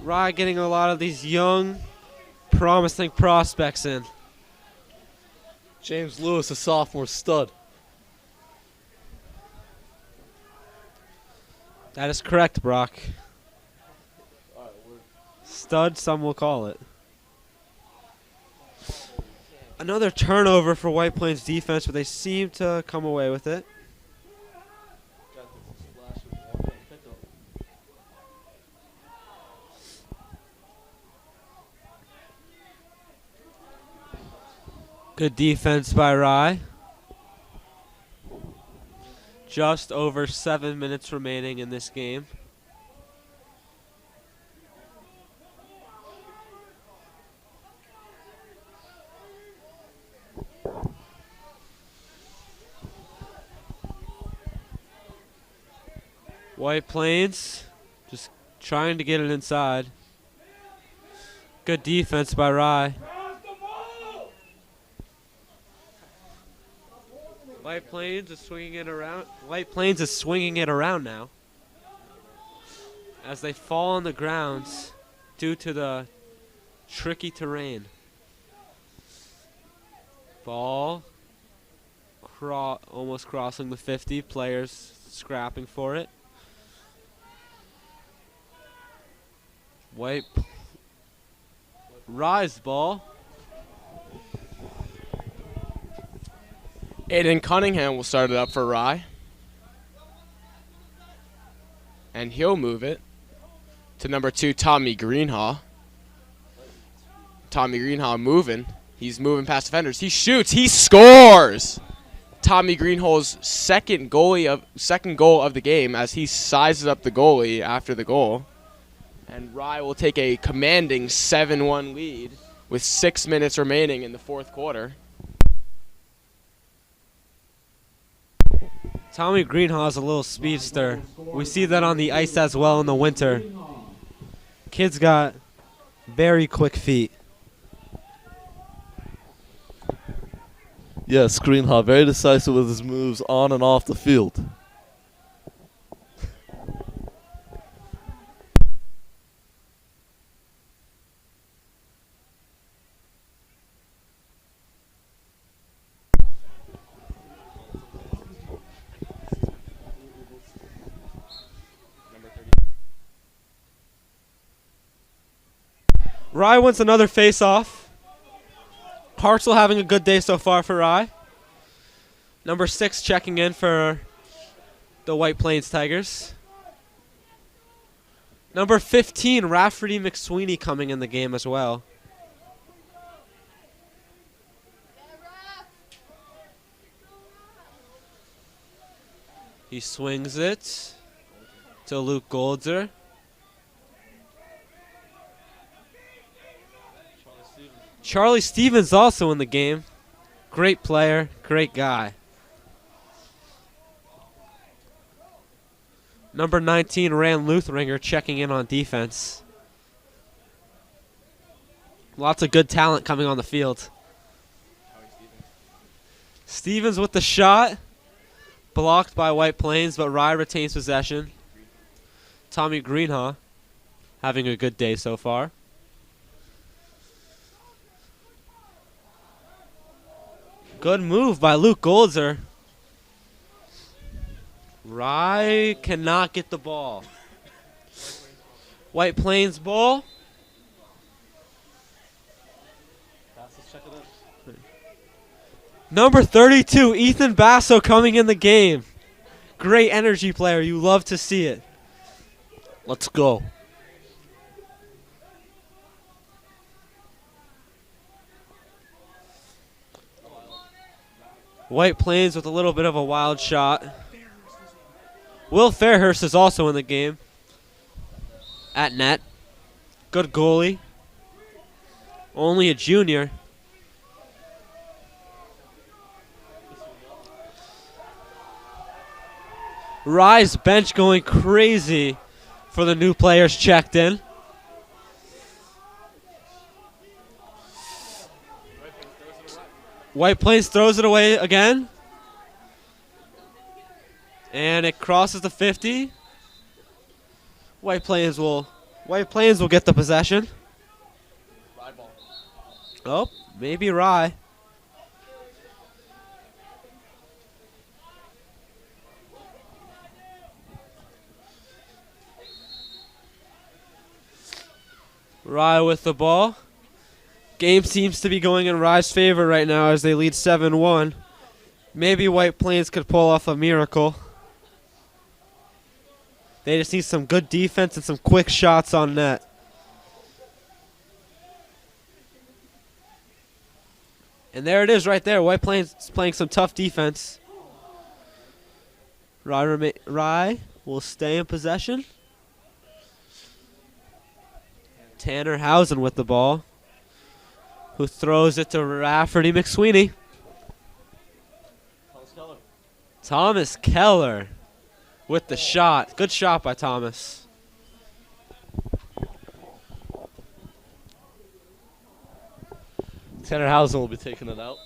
Rye getting a lot of these young, promising prospects in. James Lewis, a sophomore stud. That is correct, Brock. Stud, some will call it. Another turnover for White Plains defense, but they seem to come away with it. Good defense by Rye. Just over 7 minutes remaining in this game. White Plains just trying to get it inside. Good defense by Rye. White Plains is swinging it around. White Plains is swinging it around now, as they fall on the grounds due to the tricky terrain. Ball almost crossing the 50. Players scrapping for it. Rise ball. Aiden Cunningham will start it up for Rye. And he'll move it to number 2, Tommy Greenhaw. Tommy Greenhaw moving. He's moving past defenders. He shoots. He scores! Tommy Greenhaw's second goal of the game, as he sizes up the goalie after the goal. And Rye will take a commanding 7-1 lead with 6 minutes remaining in the fourth quarter. Tommy Greenhaw is a little speedster. We see that on the ice as well in the winter. Kid's got very quick feet. Yes, Greenhaw, very decisive with his moves on and off the field. Rye wants another face-off. Hartzell having a good day so far for Rye. Number 6 checking in for the White Plains Tigers. Number 15, Rafferty McSweeney, coming in the game as well. He swings it to Luke Goldzer. Charlie Stevens also in the game. Great player, great guy. Number 19, Rand Luthringer, checking in on defense. Lots of good talent coming on the field. Stevens with the shot. Blocked by White Plains, but Rye retains possession. Tommy Greenhaw having a good day so far. Good move by Luke Goldzer. Rye cannot get the ball. White Plains ball. Number 32, Ethan Basso, coming in the game. Great energy player. You love to see it. Let's go. White Plains with a little bit of a wild shot. Will Fairhurst is also in the game. At net. Good goalie. Only a junior. Rye's bench going crazy for the new players checked in. White Plains throws it away again. And it crosses the 50. White Plains will get the possession. Oh, maybe Rye. Rye with the ball. Game seems to be going in Rye's favor right now as they lead 7-1. Maybe White Plains could pull off a miracle. They just need some good defense and some quick shots on net. And there it is right there. White Plains is playing some tough defense. Rye will stay in possession. Tanner Housen with the ball, who throws it to Rafferty McSweeney. Thomas Keller with the shot. Good shot by Thomas. Tanner Housen will be taking it out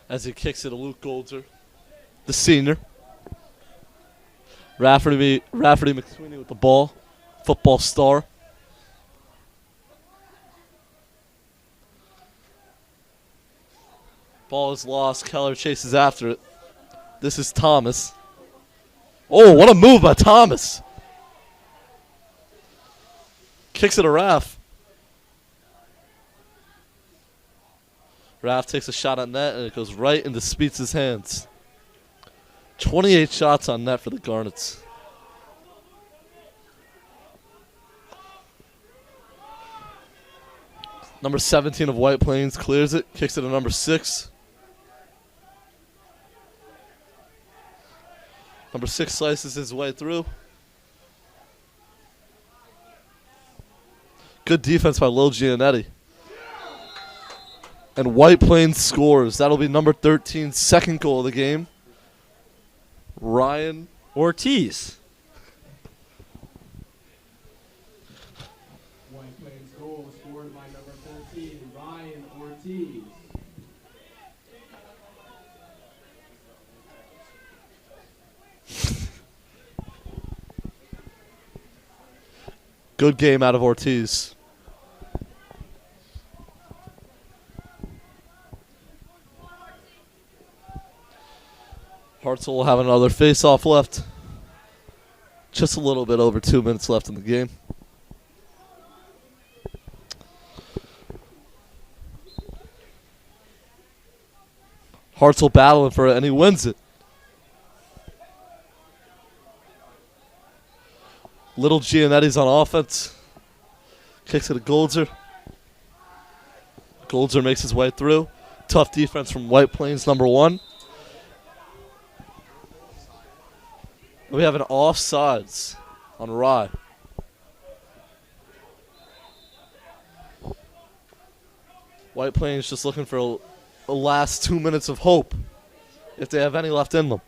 as he kicks it to Luke Goldzer, the senior. Rafferty McSweeney with the ball, football star. Ball is lost. Keller chases after it. This is Thomas. Oh, what a move by Thomas. Kicks it to Raff. Raff takes a shot on net, and it goes right into Speets' hands. 28 shots on net for the Garnets. Number 17 of White Plains clears it, kicks it to number 6. Number 6 slices his way through. Good defense by Lil Giannetti. And White Plains scores. That'll be number 13's second goal of the game. Ryan Ortiz. White Plains goal scored by number 13, Ryan Ortiz. Good game out of Ortiz. Hartzell will have another face-off left. Just a little bit over 2 minutes left in the game. Hartzell battling for it, and he wins it. Little Giannetti's on offense. Kicks it to Goldzer. Goldzer makes his way through. Tough defense from White Plains, number 1. We have an offsides on Rye. White Plains just looking for a last 2 minutes of hope, if they have any left in them.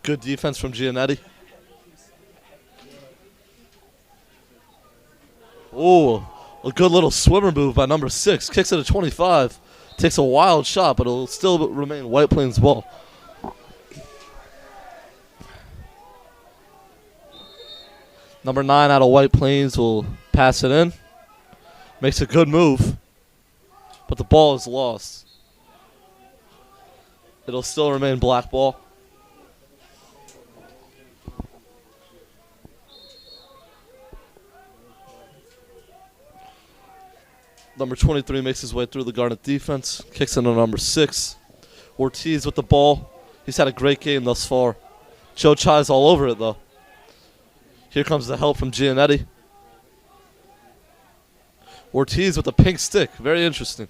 Good defense from Giannetti. Oh, a good little swimmer move by number 6. Kicks it to 25. Takes a wild shot, but it'll still remain White Plains ball. Number 9 out of White Plains will pass it in. Makes a good move, but the ball is lost. It'll still remain black ball. Number 23 makes his way through the Garnet defense. Kicks into number 6. Ortiz with the ball. He's had a great game thus far. Joe Chai's all over it, though. Here comes the help from Giannetti. Ortiz with the pink stick. Very interesting.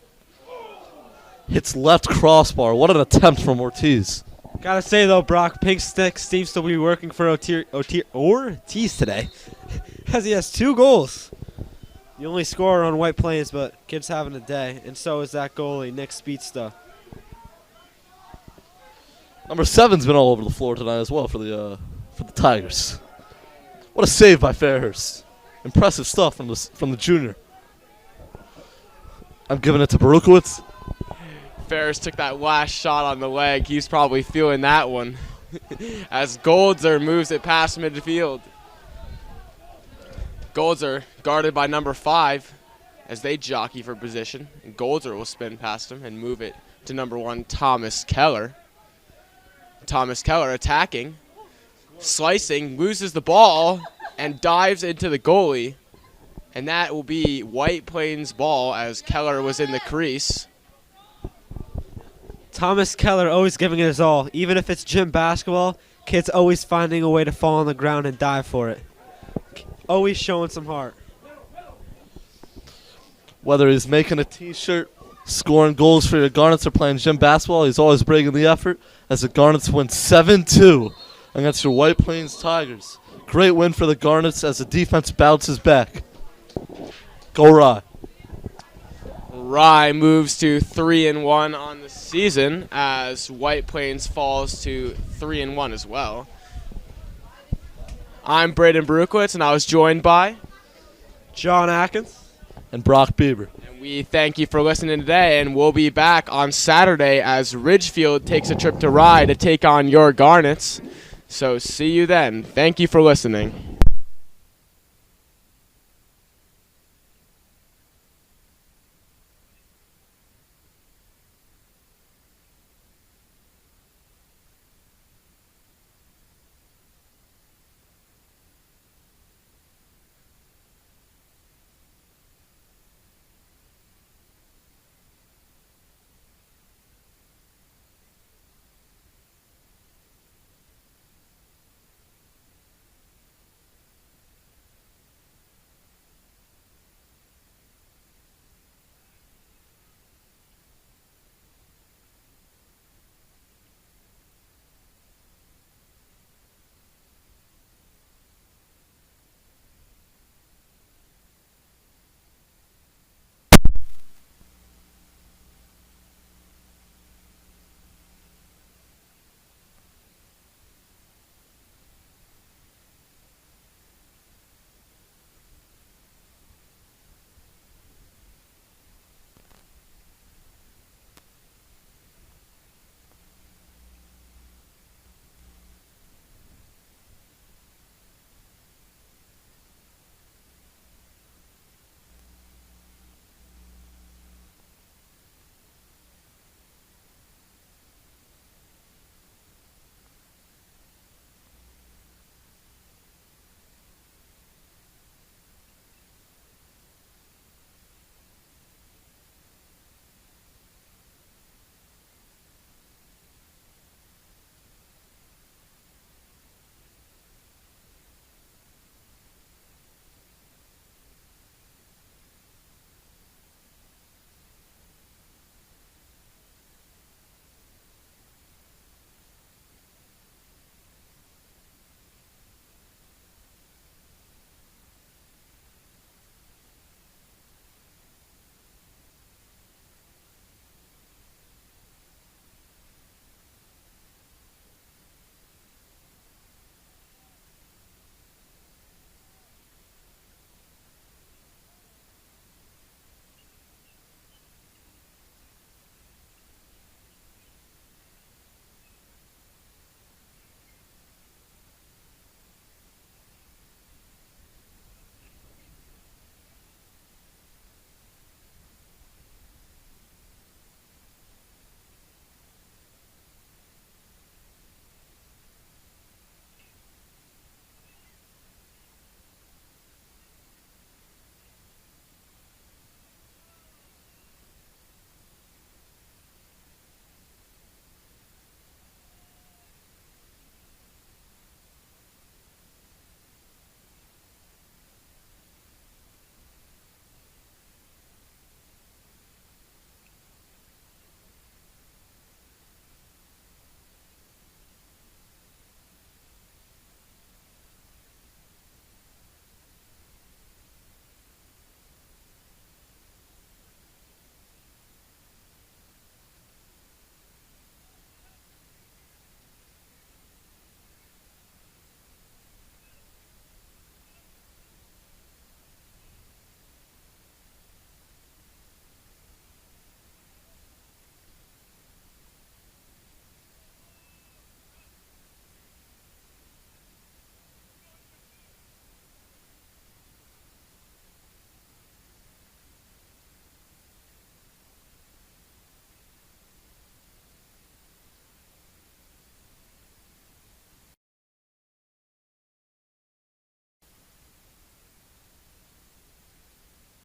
Hits left crossbar. What an attempt from Ortiz. Gotta say, though, Brock, pink stick seems to be working for Ortiz today, as he has 2 goals. The only scorer on White Plains, but kid's having a day, and so is that goalie, Nick Speetsta. Number 7's been all over the floor tonight as well for the Tigers. What a save by Fairhurst. Impressive stuff from the junior. I'm giving it to Barukowitz. Ferris took that last shot on the leg. He's probably feeling that one as Goldzer moves it past midfield. Goldzer guarded by number 5 as they jockey for position. And Goldzer will spin past him and move it to number 1, Thomas Keller. Thomas Keller attacking, slicing, loses the ball, and dives into the goalie. And that will be White Plains ball as Keller was in the crease. Thomas Keller always giving it his all. Even if it's gym basketball, kid's always finding a way to fall on the ground and dive for it. Always showing some heart. Whether he's making a T-shirt, scoring goals for the Garnets, or playing gym basketball, he's always bringing the effort as the Garnets win 7-2 against your White Plains Tigers. Great win for the Garnets as the defense bounces back. Go Rye. Rye moves to 3-1 on the season as White Plains falls to 3-1 as well. I'm Braden Brukowitz, and I was joined by John Atkins. And Brock Bieber. And we thank you for listening today, and we'll be back on Saturday as Ridgefield takes a trip to Rye to take on your Garnets. So see you then. Thank you for listening.